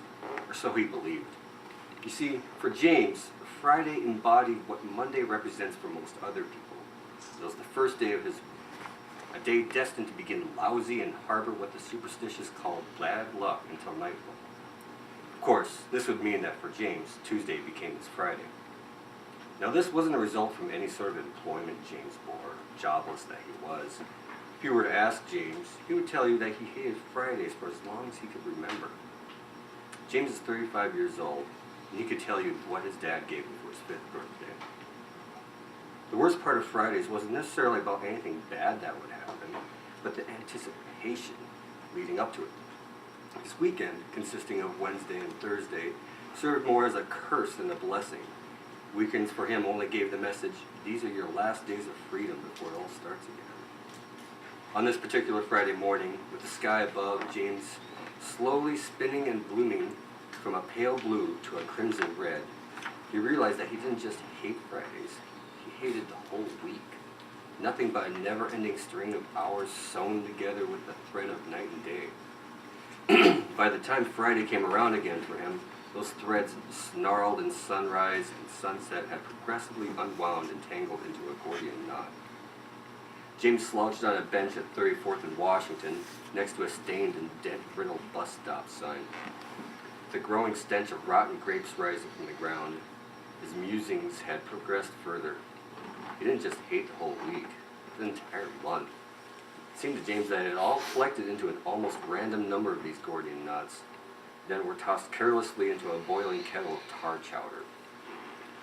or so he believed. You see, for James, Friday embodied what Monday represents for most other people. It was the first day of a day destined to begin lousy and harbor what the superstitious called bad luck until nightfall. Of course, this would mean that for James, Tuesday became his Friday. Now, this wasn't a result from any sort of employment James bore, jobless that he was. If you were to ask James, he would tell you that he hated Fridays for as long as he could remember. James is 35 years old, and he could tell you what his dad gave him for his 5th birthday. The worst part of Fridays wasn't necessarily about anything bad that would happen, but the anticipation leading up to it. His weekend, consisting of Wednesday and Thursday, served more as a curse than a blessing. Weekends for him only gave the message, these are your last days of freedom before it all starts again. On this particular Friday morning, with the sky above, James slowly spinning and blooming from a pale blue to a crimson red, he realized that he didn't just hate Fridays, he hated the whole week. Nothing but a never-ending string of hours sewn together with the thread of night and day. By the time Friday came around again for him, those threads snarled in sunrise and sunset had progressively unwound and tangled into a Gordian knot. James slouched on a bench at 34th and Washington, next to a stained and dent-riddled bus stop sign. The growing stench of rotten grapes rising from the ground, his musings had progressed further. He didn't just hate the whole week, the entire month. It seemed to James that it all collected into an almost random number of these Gordian knots, then were tossed carelessly into a boiling kettle of tar chowder.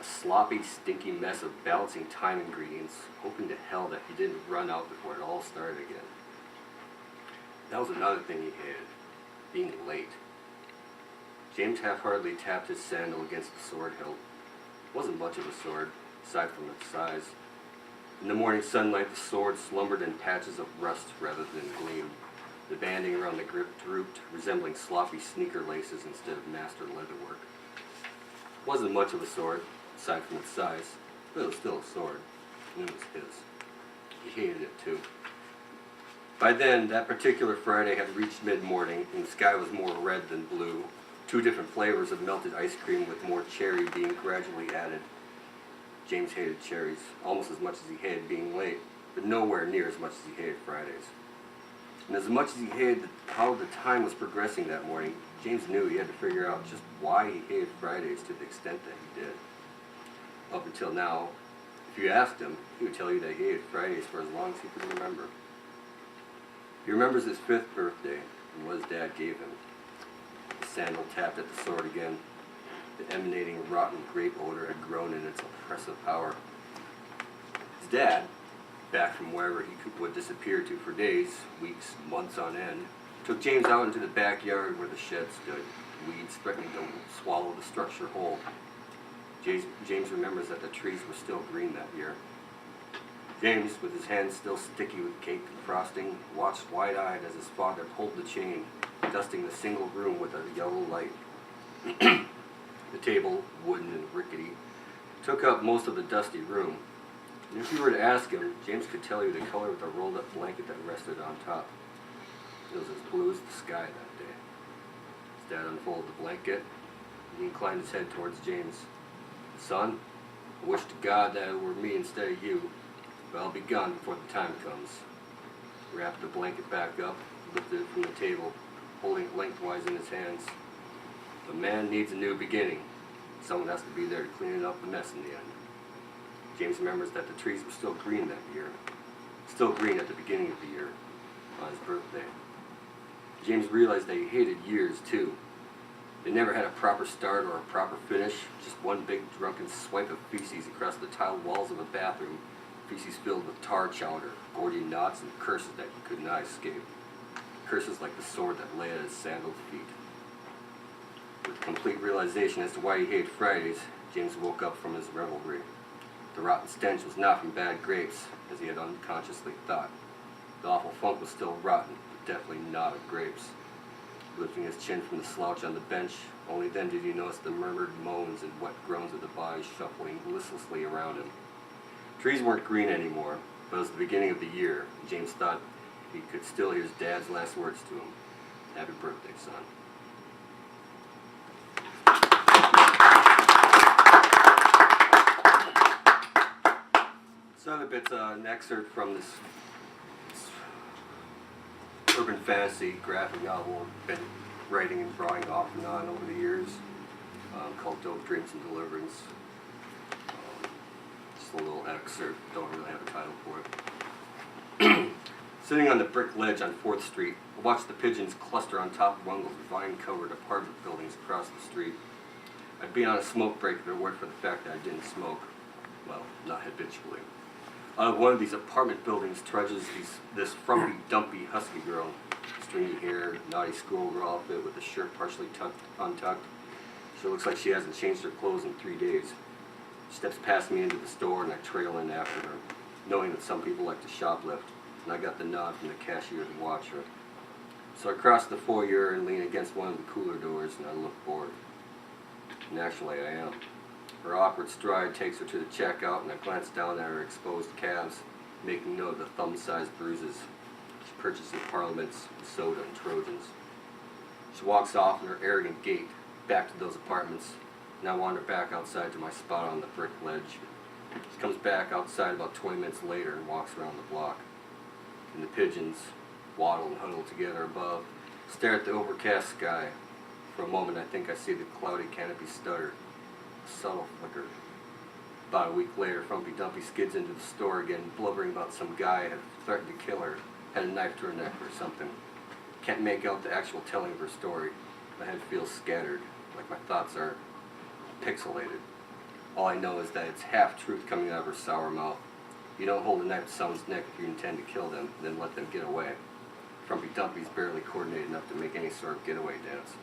A sloppy, stinky mess of balancing time ingredients, hoping to hell that he didn't run out before it all started again. That was another thing he hated, being late. James half-heartedly tapped his sandal against the sword hilt. It wasn't much of a sword, aside from its size. In the morning sunlight, the sword slumbered in patches of rust rather than gleam. The banding around the grip drooped, resembling sloppy sneaker laces instead of master leatherwork. It wasn't much of a sword, aside from its size, but it was still a sword, and it was his. He hated it too. By then, that particular Friday had reached mid-morning, and the sky was more red than blue. 2 different flavors of melted ice cream with more cherry being gradually added. James hated cherries almost as much as he hated being late, but nowhere near as much as he hated Fridays. And as much as he hated how the time was progressing that morning, James knew he had to figure out just why he hated Fridays to the extent that he did. Up until now, if you asked him, he would tell you that he hated Fridays for as long as he could remember. He remembers his 5th birthday and what his dad gave him. The sandal tapped at the sword again. The emanating rotten grape odor had grown in its oppressive power. His dad, back from wherever he would disappear to for days, weeks, months on end, took James out into the backyard where the shed stood, weeds threatening to swallow the structure whole. James remembers that the trees were still green that year. James, with his hands still sticky with cake and frosting, watched wide-eyed as his father pulled the chain, dusting the single room with a yellow light. The table, wooden and rickety, took up most of the dusty room. And if you were to ask him, James could tell you the color of the rolled-up blanket that rested on top. It was as blue as the sky that day. His dad unfolded the blanket, and he inclined his head towards James. Son, I wish to God that it were me instead of you, but I'll be gone before the time comes. He wrapped the blanket back up, lifted it from the table, holding it lengthwise in his hands. A man needs a new beginning. Someone has to be there to clean up the mess in the end. James remembers that the trees were still green that year. Still green at the beginning of the year, on his birthday. James realized that he hated years, too. They never had a proper start or a proper finish, just one big drunken swipe of feces across the tiled walls of a bathroom, feces filled with tar chowder, Gordian knots, and curses that he could not escape. Curses like the sword that lay at his sandaled feet. With complete realization as to why he hated Fridays, James woke up from his revelry. The rotten stench was not from bad grapes, as he had unconsciously thought. The awful funk was still rotten, definitely not of grapes. Lifting his chin from the slouch on the bench, only then did he notice the murmured moans and wet groans of the body shuffling listlessly around him. Trees weren't green anymore, but it was the beginning of the year, and James thought he could still hear his dad's last words to him. Happy birthday, son. So other bit's an excerpt from this urban fantasy graphic novel I've been writing and drawing off and on over the years, called Dope Dreams and Deliverance. Just a little excerpt, don't really have a title for it. Sitting on the brick ledge on 4th Street, I watched the pigeons cluster on top of one of those vine-covered apartment buildings across the street. I'd be on a smoke break if it weren't for the fact that I didn't smoke. Well, not habitually. Out of one of these apartment buildings trudges this frumpy, dumpy, husky girl. Stringy hair, naughty schoolgirl outfit with the shirt partially untucked. She looks like she hasn't changed her clothes in 3 days. She steps past me into the store and I trail in after her, knowing that some people like to shoplift, and I got the nod from the cashier to watch her. So I cross the foyer and lean against one of the cooler doors and I look bored. Naturally I am. Her awkward stride takes her to the checkout and I glance down at her exposed calves, making note of the thumb-sized bruises. She purchases Parliaments, soda, and Trojans. She walks off in her arrogant gait, back to those apartments, and I wander back outside to my spot on the brick ledge. She comes back outside about 20 minutes later and walks around the block. And the pigeons, waddle and huddle together above, stare at the overcast sky. For a moment I think I see the cloudy canopy stutter. Subtle flicker. About a week later, Frumpy Dumpy skids into the store again, blubbering about some guy had threatened to kill her, had a knife to her neck or something. Can't make out the actual telling of her story. My head feels scattered, like my thoughts are pixelated. All I know is that it's half-truth coming out of her sour mouth. You don't hold a knife to someone's neck if you intend to kill them, then let them get away. Frumpy Dumpy's barely coordinated enough to make any sort of getaway dance.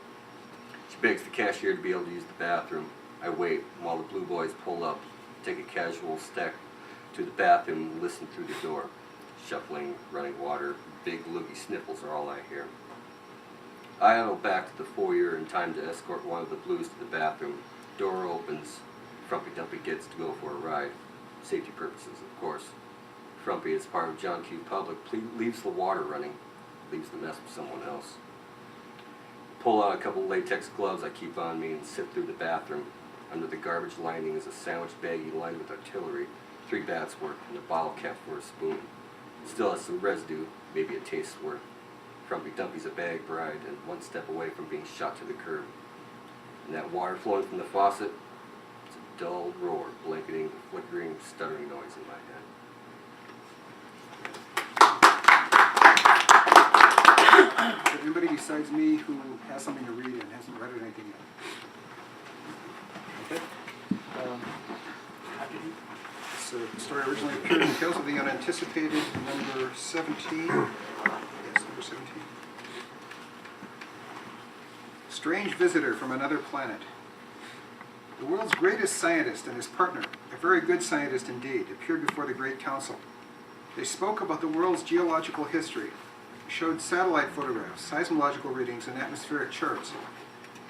She begs the cashier to be able to use the bathroom. I wait while the blue boys pull up, take a casual step to the bathroom and listen through the door. Shuffling, running water, big loogie sniffles are all I hear. I idle back to the foyer in time to escort one of the blues to the bathroom. Door opens. Frumpy Dumpy gets to go for a ride. Safety purposes, of course. Frumpy, as part of John Q. Public, leaves the water running, leaves the mess with someone else. Pull out a couple latex gloves I keep on me and sift through the bathroom. Under the garbage lining is a sandwich baggie lined with artillery, 3 bats worth, and a bottle cap for a spoon. Still has some residue, maybe a taste's worth. Frumpy Dumpy's a bag bride and one step away from being shot to the curb. And that water flowing from the faucet, it's a dull roar blanketing the flickering, stuttering noise in my head. Is there anybody besides me who has something to read and hasn't read anything yet? Okay. So the story originally appeared in Tales of the Unanticipated, number 17. Yes, number 17. Strange visitor from another planet. The world's greatest scientist and his partner, a very good scientist indeed, appeared before the Great Council. They spoke about the world's geological history, showed satellite photographs, seismological readings, and atmospheric charts.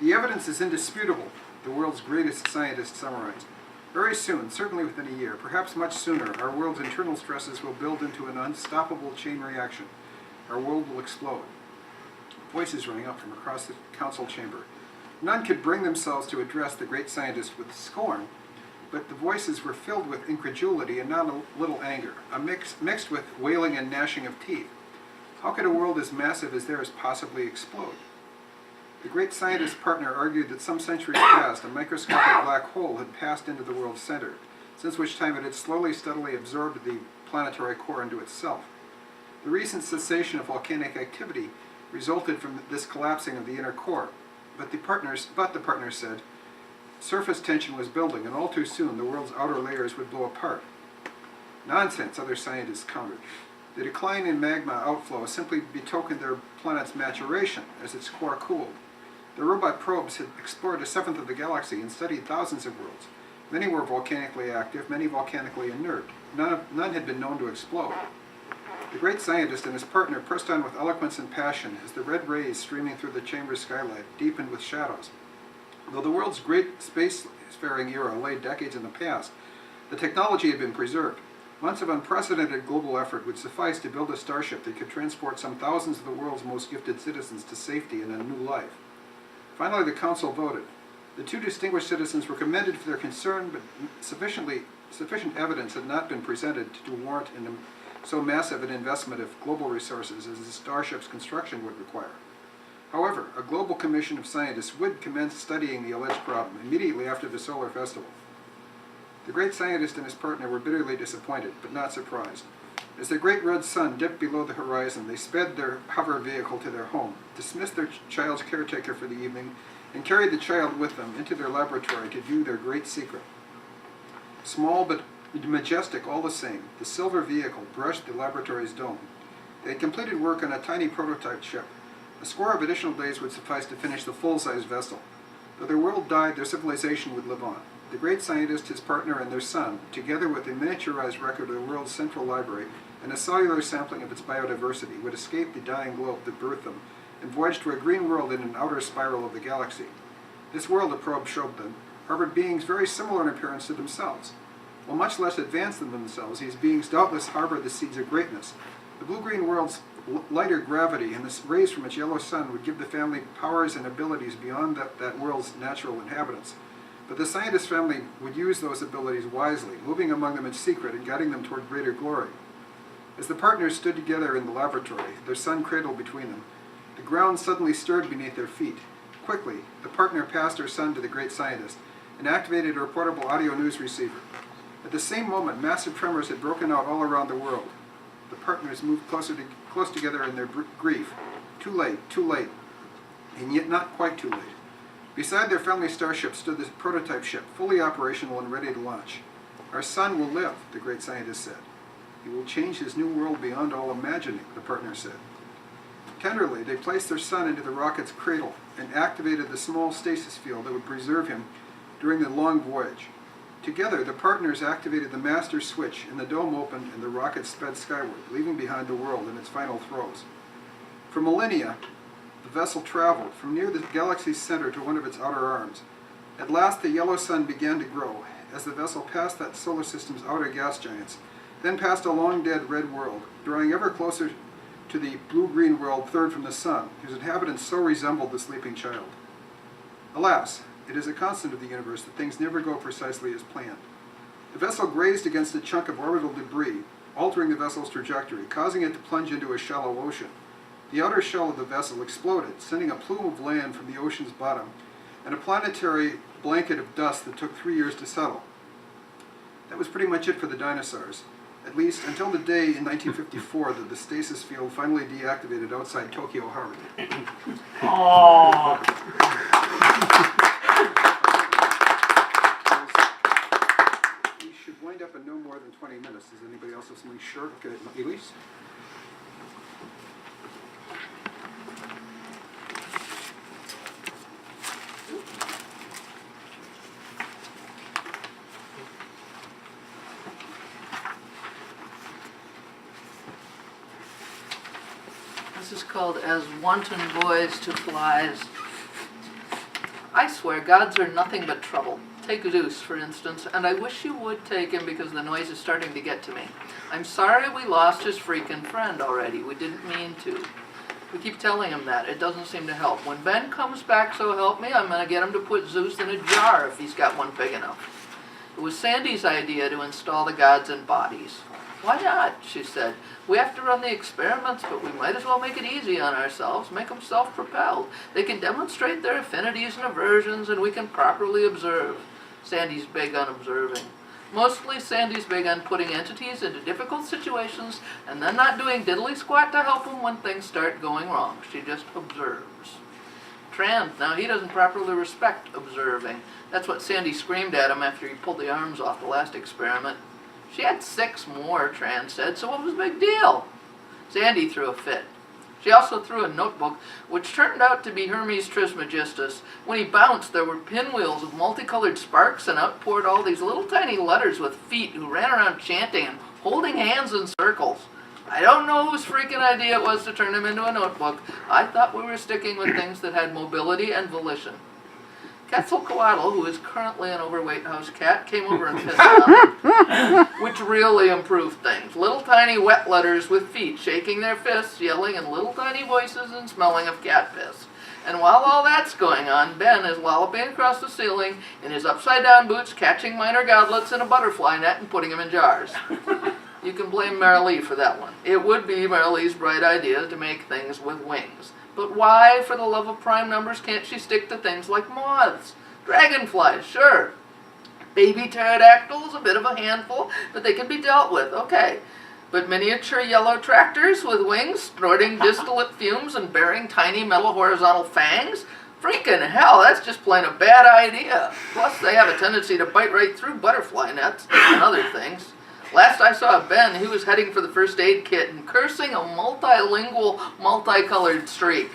The evidence is indisputable, the world's greatest scientist summarized. Very soon, certainly within a year, perhaps much sooner, our world's internal stresses will build into an unstoppable chain reaction. Our world will explode. Voices rang up from across the council chamber. None could bring themselves to address the great scientist with scorn, but the voices were filled with incredulity and not a little anger, mixed with wailing and gnashing of teeth. How could a world as massive as theirs possibly explode? The great scientist's partner argued that some centuries past, a microscopic black hole had passed into the world's center, since which time it had slowly, steadily absorbed the planetary core into itself. The recent cessation of volcanic activity resulted from this collapsing of the inner core, but the partners said surface tension was building, and all too soon the world's outer layers would blow apart. Nonsense, other scientists countered. The decline in magma outflow simply betokened their planet's maturation as its core cooled. The robot probes had explored 1/7 of the galaxy and studied thousands of worlds. Many were volcanically active, many volcanically inert. None had been known to explode. The great scientist and his partner pressed on with eloquence and passion as the red rays streaming through the chamber's skylight deepened with shadows. Though the world's great spacefaring era lay decades in the past, the technology had been preserved. Months of unprecedented global effort would suffice to build a starship that could transport some thousands of the world's most gifted citizens to safety and a new life. Finally, the council voted. The two distinguished citizens were commended for their concern, but sufficient evidence had not been presented to warrant so massive an investment of global resources as the starship's construction would require. However, a global commission of scientists would commence studying the alleged problem immediately after the solar festival. The great scientist and his partner were bitterly disappointed, but not surprised. As the great red sun dipped below the horizon, they sped their hover vehicle to their home, dismissed their child's caretaker for the evening, and carried the child with them into their laboratory to view their great secret. Small but majestic all the same, the silver vehicle brushed the laboratory's dome. They had completed work on a tiny prototype ship. A score of additional days would suffice to finish the full-size vessel. Though their world died, their civilization would live on. The great scientist, his partner, and their son, together with a miniaturized record of the world's central library and a cellular sampling of its biodiversity, would escape the dying globe that birthed them and voyage to a green world in an outer spiral of the galaxy. This world, the probe showed them, harbored beings very similar in appearance to themselves. While much less advanced than themselves, these beings doubtless harbored the seeds of greatness. The blue-green world's lighter gravity and the rays from its yellow sun would give the family powers and abilities beyond that world's natural inhabitants. But the scientist family would use those abilities wisely, moving among them in secret and guiding them toward greater glory. As the partners stood together in the laboratory, their son cradled between them, the ground suddenly stirred beneath their feet. Quickly, the partner passed her son to the great scientist and activated a portable audio news receiver. At the same moment, massive tremors had broken out all around the world. The partners moved close together in their grief. Too late, and yet not quite too late. Beside their family starship stood this prototype ship, fully operational and ready to launch. Our son will live, the great scientist said. He will change his new world beyond all imagining, the partner said. Tenderly, they placed their son into the rocket's cradle and activated the small stasis field that would preserve him during the long voyage. Together, the partners activated the master switch, and the dome opened and the rocket sped skyward, leaving behind the world in its final throes. For millennia, the vessel traveled from near the galaxy's center to one of its outer arms. At last, the yellow sun began to grow as the vessel passed that solar system's outer gas giants, then past a long-dead red world, drawing ever closer to the blue-green world third from the sun, whose inhabitants so resembled the sleeping child. Alas, it is a constant of the universe that things never go precisely as planned. The vessel grazed against a chunk of orbital debris, altering the vessel's trajectory, causing it to plunge into a shallow ocean. The outer shell of the vessel exploded, sending a plume of land from the ocean's bottom and a planetary blanket of dust that took 3 years to settle. That was pretty much it for the dinosaurs, at least until the day in 1954 that the stasis field finally deactivated outside Tokyo Harbor. Aww. We should wind up in no more than 20 minutes. Does anybody else have something short? Okay, Elise? This is called As Wanton Boys to Flies. I swear, gods are nothing but trouble. Take Zeus, for instance, and I wish you would take him because the noise is starting to get to me. I'm sorry we lost his freaking friend already. We didn't mean to. We keep telling him that. It doesn't seem to help. When Ben comes back, so help me, I'm going to get him to put Zeus in a jar if he's got one big enough. It was Sandy's idea to install the gods in bodies. Why not? She said. We have to run the experiments, but we might as well make it easy on ourselves, make them self-propelled. They can demonstrate their affinities and aversions, and we can properly observe. Sandy's big on observing. Mostly, Sandy's big on putting entities into difficult situations and then not doing diddly-squat to help them when things start going wrong. She just observes. Trans, now he doesn't properly respect observing. That's what Sandy screamed at him after he pulled the arms off the last experiment. She had 6 more, Trans said, so what was the big deal? Sandy threw a fit. She also threw a notebook, which turned out to be Hermes Trismegistus. When he bounced, there were pinwheels of multicolored sparks, and out poured all these little tiny letters with feet who ran around chanting and holding hands in circles. I don't know whose freaking idea it was to turn him into a notebook. I thought we were sticking with things that had mobility and volition. Quetzalcoatl, who is currently an overweight house cat, came over and pissed on him, which really improved things. Little tiny wet letters with feet shaking their fists, yelling in little tiny voices and smelling of cat piss. And while all that's going on, Ben is lolloping across the ceiling in his upside-down boots, catching minor godlets in a butterfly net and putting them in jars. You can blame Marilee for that one. It would be Marilee's bright idea to make things with wings. But why, for the love of prime numbers, can't she stick to things like moths? Dragonflies, sure. Baby pterodactyls, a bit of a handful, but they can be dealt with, okay. But miniature yellow tractors with wings, snorting distillate fumes and bearing tiny metal horizontal fangs? Freaking hell, that's just plain a bad idea. Plus, they have a tendency to bite right through butterfly nets and other things. Last I saw Ben, he was heading for the first aid kit and cursing a multilingual, multicolored streak.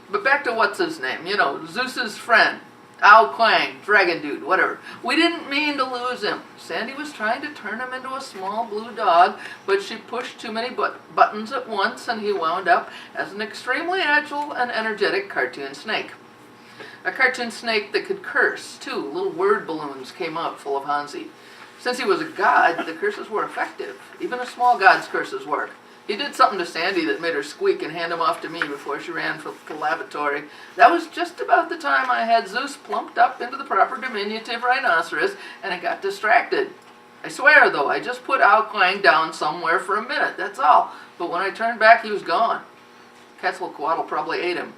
But back to what's his name, you know, Zeus's friend. Ao Quang, Dragon Dude, whatever. We didn't mean to lose him. Sandy was trying to turn him into a small blue dog, but she pushed too many buttons at once and he wound up as an extremely agile and energetic cartoon snake. A cartoon snake that could curse, too. Little word balloons came out full of Hansi. Since he was a god, the curses were effective. Even a small god's curses work. He did something to Sandy that made her squeak and hand him off to me before she ran for the lavatory. That was just about the time I had Zeus plumped up into the proper diminutive rhinoceros and it got distracted. I swear, though, I just put Ao Quang down somewhere for a minute, that's all. But when I turned back, he was gone. Quetzalcoatl probably ate him.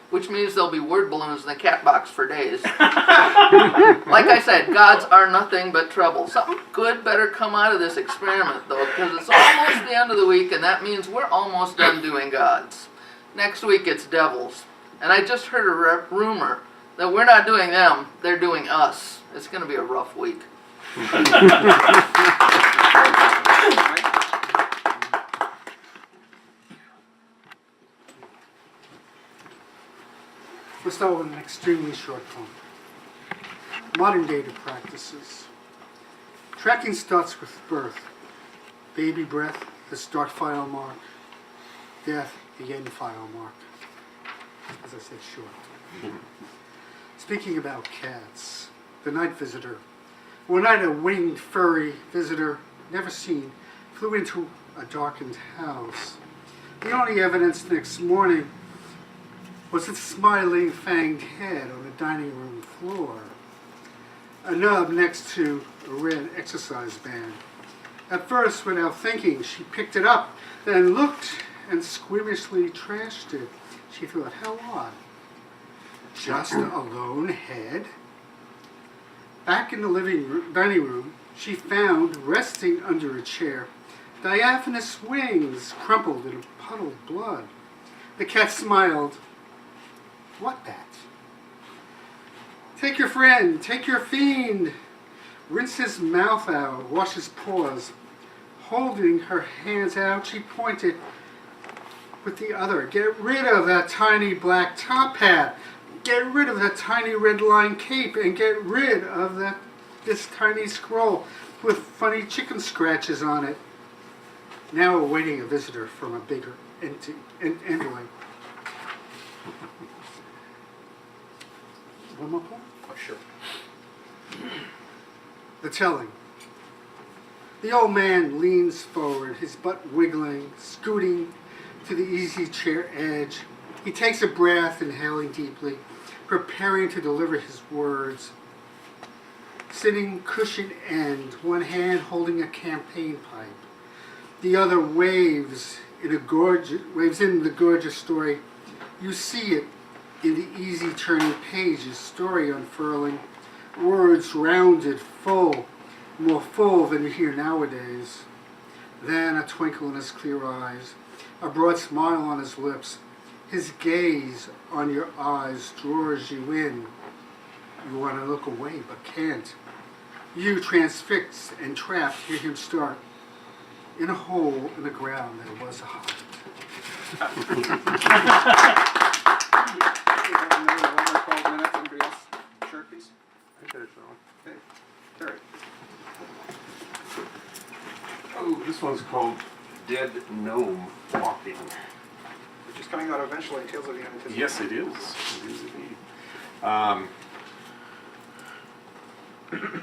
Which means there'll be word balloons in the cat box for days. Like I said, gods are nothing but trouble. Something good better come out of this experiment, though, because it's almost the end of the week, and that means we're almost done doing gods. Next week, it's devils. And I just heard a rumor that we're not doing them, they're doing us. It's going to be a rough week. We'll start with an extremely short poem. Modern data practices. Tracking starts with birth. Baby breath, the start file mark. Death, the end file mark. As I said, short. Speaking about cats, the night visitor. One night a winged, furry visitor, never seen, flew into a darkened house. The only evidence the next morning was its smiling, fanged head on the dining room floor. A nub next to a red exercise band. At first, without thinking, she picked it up, then looked and squeamishly trashed it. She thought, how odd. Just a lone head? Back in the dining room, she found, resting under a chair, diaphanous wings crumpled in a puddled blood. The cat smiled. What that? Take your friend, take your fiend. Rinse his mouth out, wash his paws. Holding her hands out, she pointed with the other. Get rid of that tiny black top hat. Get rid of that tiny red line cape and get rid of this tiny scroll with funny chicken scratches on it. Now awaiting a visitor from a bigger envelope. One more point? Oh, sure. The telling. The old man leans forward, his butt wiggling, scooting to the easy chair edge. He takes a breath, inhaling deeply, preparing to deliver his words. Sitting cushion end, one hand holding a campaign pipe. The other waves in the gorgeous story. You see it in the easy turning pages, story unfurling, words rounded, full, more full than you hear nowadays. Then a twinkle in his clear eyes, a broad smile on his lips. His gaze on your eyes draws you in. You want to look away, but can't. You, transfixed and trapped, hear him start. In a hole in the ground there was a heart. Another 11 or 12 minutes. Anybody else? Short piece? I got it, Sean. Okay. Terry. Oh, this one's called dead gnome walking. Which is coming out eventually, Tales of the Unanticipated. Yes, it is. It is indeed.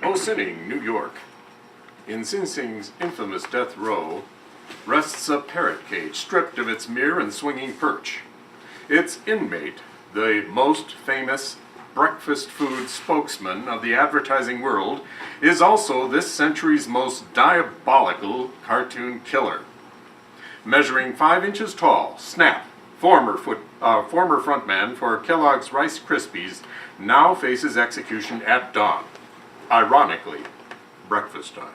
Ossining, New York. In Sing Sing's infamous death row rests a parrot cage stripped of its mirror and swinging perch. Its inmate, the most famous breakfast food spokesman of the advertising world, is also this century's most diabolical cartoon killer. Measuring 5 inches tall, Snap, former frontman for Kellogg's Rice Krispies, now faces execution at dawn. Ironically, breakfast time.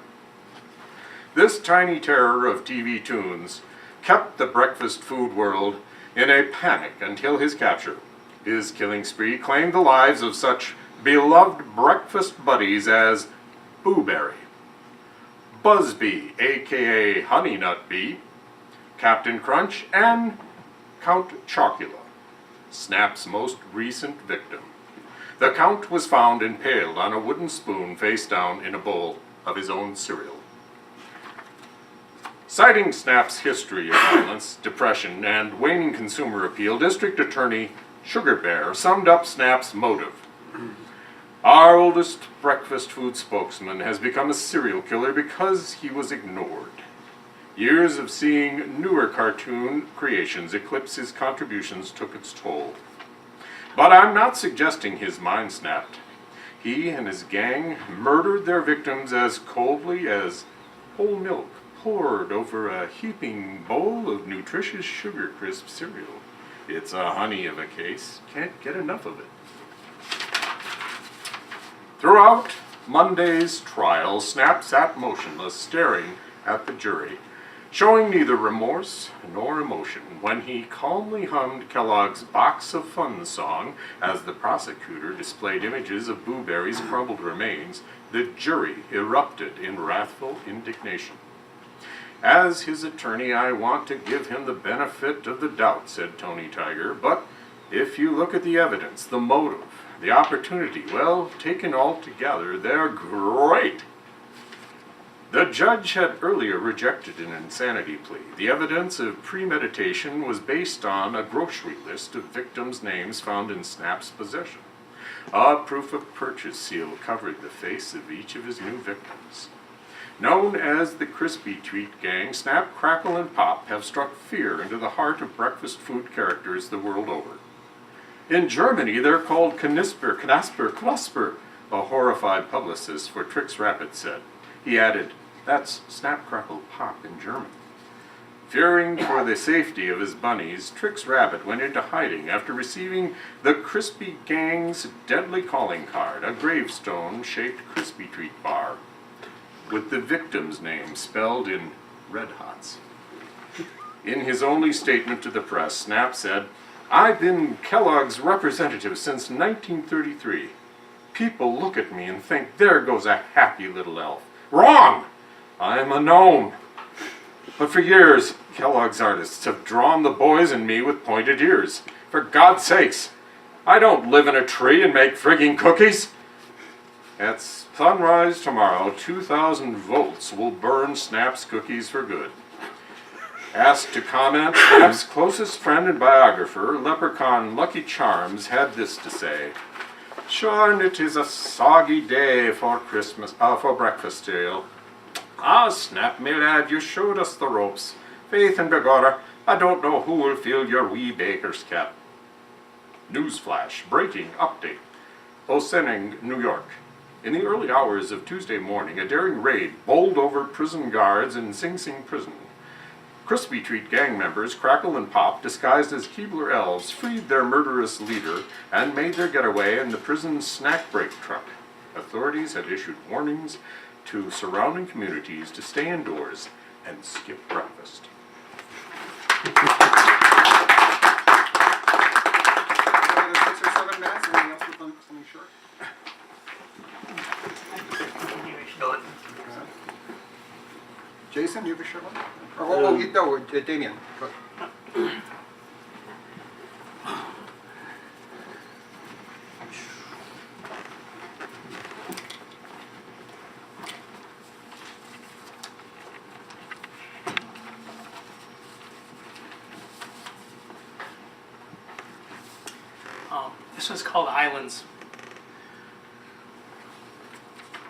This tiny terror of TV tunes kept the breakfast food world in a panic until his capture. His killing spree claimed the lives of such beloved breakfast buddies as Boo Berry, Buzzbee, aka Honey Nut Bee, Captain Crunch, and Count Chocula, Snap's most recent victim. The Count was found impaled on a wooden spoon face down in a bowl of his own cereal. Citing Snap's history of violence, depression, and waning consumer appeal, District Attorney Sugar Bear summed up Snap's motive. Our oldest breakfast food spokesman has become a serial killer because he was ignored. Years of seeing newer cartoon creations eclipse his contributions took its toll. But I'm not suggesting his mind snapped. He and his gang murdered their victims as coldly as whole milk poured over a heaping bowl of nutritious Sugar Crisp cereal. It's a honey of a case. Can't get enough of it. Throughout Monday's trial, Snap sat motionless, staring at the jury, showing neither remorse nor emotion when he calmly hummed Kellogg's Box of Fun song as the prosecutor displayed images of Boo Berry's crumbled remains. The jury erupted in wrathful indignation. As his attorney, I want to give him the benefit of the doubt, said Tony Tiger, but if you look at the evidence, the motive, the opportunity, well, taken all together, they're great. The judge had earlier rejected an insanity plea. The evidence of premeditation was based on a grocery list of victims' names found in Snap's possession. A proof of purchase seal covered the face of each of his new victims. Known as the Crispy Treat Gang, Snap, Crackle, and Pop have struck fear into the heart of breakfast food characters the world over. In Germany, they're called Knisper, Knasper, Klusper, a horrified publicist for Trix Rabbit said. He added, that's Snap, Crackle, Pop in German. Fearing for the safety of his bunnies, Trix Rabbit went into hiding after receiving the Crispy Gang's deadly calling card, a gravestone-shaped Crispy Treat bar, with the victim's name spelled in red hots. In his only statement to the press, Snap said, I've been Kellogg's representative since 1933. People look at me and think, there goes a happy little elf. Wrong! I'm a gnome. But for years, Kellogg's artists have drawn the boys and me with pointed ears. For God's sakes, I don't live in a tree and make frigging cookies. At sunrise tomorrow, 2,000 volts will burn Snap's cookies for good. Asked to comment, Snap's closest friend and biographer, leprechaun Lucky Charms, had this to say. Sure, it is a soggy day for breakfast cereal. Ah, Snap, me lad, you showed us the ropes. Faith and begorra, I don't know who will fill your wee baker's cap. Newsflash, breaking update. Ossining, New York. In the early hours of Tuesday morning, a daring raid bowled over prison guards in Sing Sing prison. Crispy Treat gang members, Crackle and Pop, disguised as Keebler elves, freed their murderous leader and made their getaway in the prison's snack break truck. Authorities had issued warnings to surrounding communities to stay indoors and skip breakfast. Okay, there's 6 or 7 minutes. Anything else with something short? Jason, you have a short one? Or, no, Damian. Go ahead. This was called Islands.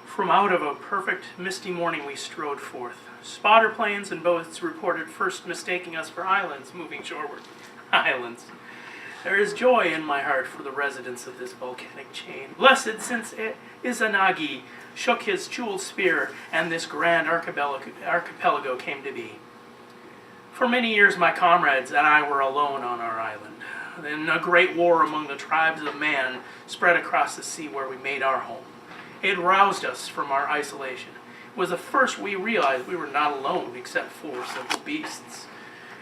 From out of a perfect misty morning we strode forth. Spotter planes and boats reported first mistaking us for islands moving shoreward. Islands. There is joy in my heart for the residents of this volcanic chain. Blessed since Izanagi shook his jeweled spear and this grand archipelago came to be. For many years my comrades and I were alone on our island. Then a great war among the tribes of man spread across the sea where we made our home. It roused us from our isolation. It was the first we realized we were not alone except for simple beasts.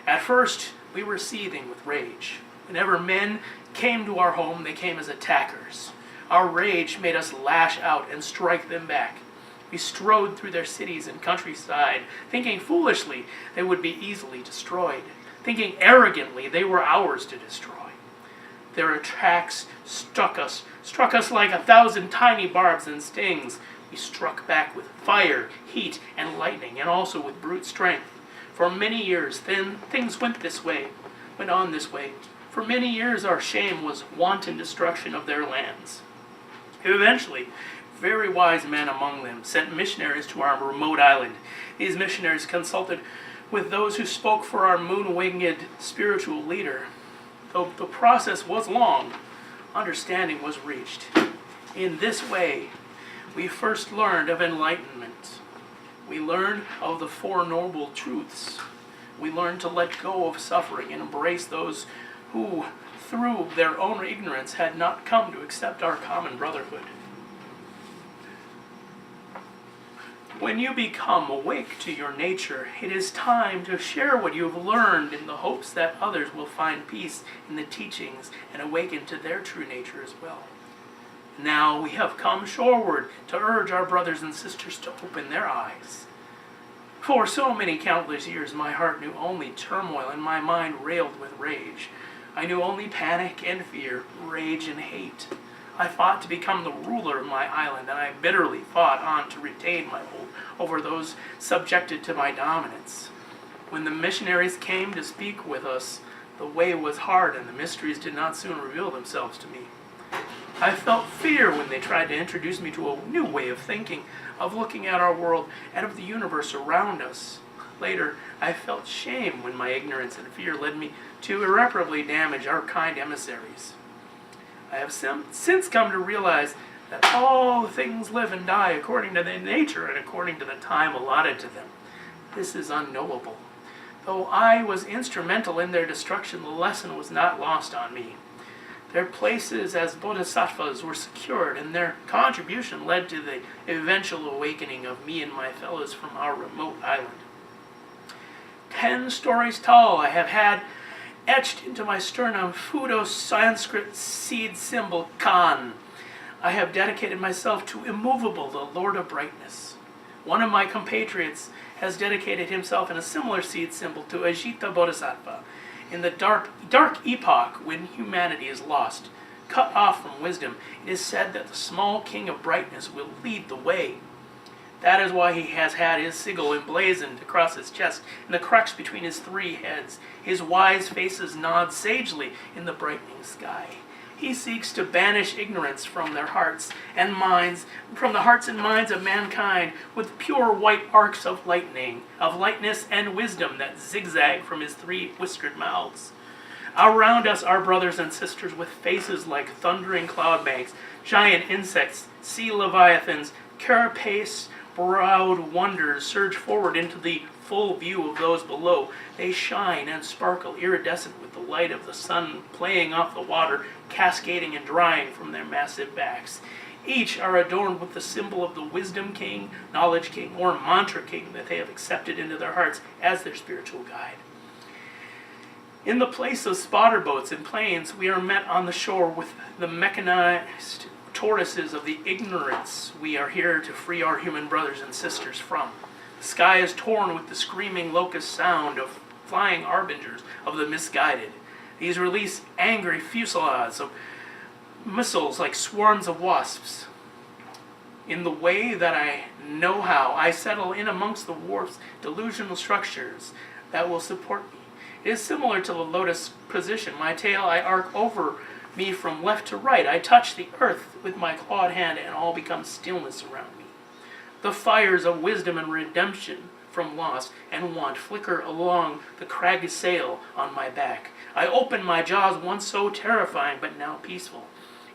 At first, we were seething with rage. Whenever men came to our home, they came as attackers. Our rage made us lash out and strike them back. We strode through their cities and countryside, thinking foolishly they would be easily destroyed, thinking arrogantly they were ours to destroy. Their attacks struck us like 1,000 tiny barbs and stings. We struck back with fire, heat, and lightning, and also with brute strength. For many years, then, things went on this way. For many years, our shame was wanton destruction of their lands. Eventually, very wise men among them sent missionaries to our remote island. These missionaries consulted with those who spoke for our moon-winged spiritual leader. Though the process was long, understanding was reached. In this way, we first learned of enlightenment. We learned of the Four Noble Truths. We learned to let go of suffering and embrace those who, through their own ignorance, had not come to accept our common brotherhood. When you become awake to your nature, it is time to share what you have learned in the hopes that others will find peace in the teachings and awaken to their true nature as well. Now we have come shoreward to urge our brothers and sisters to open their eyes. For so many countless years my heart knew only turmoil and my mind railed with rage. I knew only panic and fear, rage and hate. I fought to become the ruler of my island, and I bitterly fought on to retain my hold over those subjected to my dominance. When the missionaries came to speak with us, the way was hard and the mysteries did not soon reveal themselves to me. I felt fear when they tried to introduce me to a new way of thinking, of looking at our world and of the universe around us. Later, I felt shame when my ignorance and fear led me to irreparably damage our kind emissaries. I have since come to realize that all things live and die according to their nature and according to the time allotted to them. This is unknowable. Though I was instrumental in their destruction, the lesson was not lost on me. Their places as bodhisattvas were secured, and their contribution led to the eventual awakening of me and my fellows from our remote island. 10 stories tall, I have had etched into my sternum Pseudo-Sanskrit seed symbol Khan. I have dedicated myself to Immovable, the Lord of Brightness. One of my compatriots has dedicated himself in a similar seed symbol to Ajita Bodhisattva. In the dark epoch when humanity is lost, cut off from wisdom, it is said that the small king of brightness will lead the way. That is why he has had his sigil emblazoned across his chest and the crux between his 3 heads. His wise faces nod sagely in the brightening sky. He seeks to banish ignorance from their hearts and minds, from the hearts and minds of mankind, with pure white arcs of lightning, of lightness and wisdom that zigzag from his 3 whiskered mouths. Around us are brothers and sisters with faces like thundering cloud banks, giant insects, sea leviathans, carapace-browed wonders surge forward into the full view of those below. They shine and sparkle iridescent with the light of the sun playing off the water, cascading and drying from their massive backs. Each are adorned with the symbol of the Wisdom King, Knowledge King, or Mantra King that they have accepted into their hearts as their spiritual guide. In the place of spotter boats and planes, we are met on the shore with the mechanized tortoises of the ignorance we are here to free our human brothers and sisters from. The sky is torn with the screaming locust sound of flying harbingers of the misguided. These release angry fusillades of missiles like swarms of wasps. In the way that I know how, I settle in amongst the warp's delusional structures that will support me. It is similar to the lotus position. My tail I arc over me from left to right. I touch the earth with my clawed hand, and all becomes stillness around me. The fires of wisdom and redemption from loss and want flicker along the craggy sail on my back. I open my jaws, once so terrifying, but now peaceful,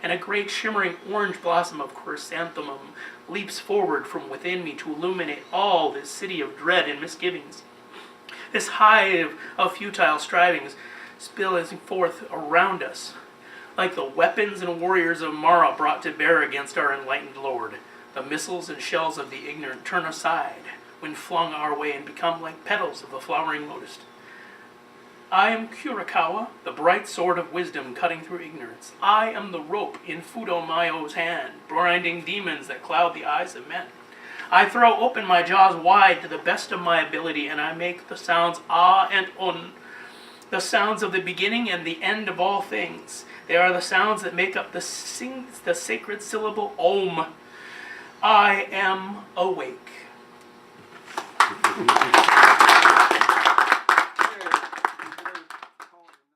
and a great shimmering orange blossom of chrysanthemum leaps forward from within me to illuminate all this city of dread and misgivings. This hive of futile strivings spilling forth around us, like the weapons and warriors of Mara brought to bear against our enlightened Lord. The missiles and shells of the ignorant turn aside when flung our way and become like petals of the flowering lotus. I am Kurikawa, the bright sword of wisdom cutting through ignorance. I am the rope in Fudomayo's hand, blinding demons that cloud the eyes of men. I throw open my jaws wide to the best of my ability, and I make the sounds ah and un, the sounds of the beginning and the end of all things. They are the sounds that make up the sacred syllable Om. I am awake.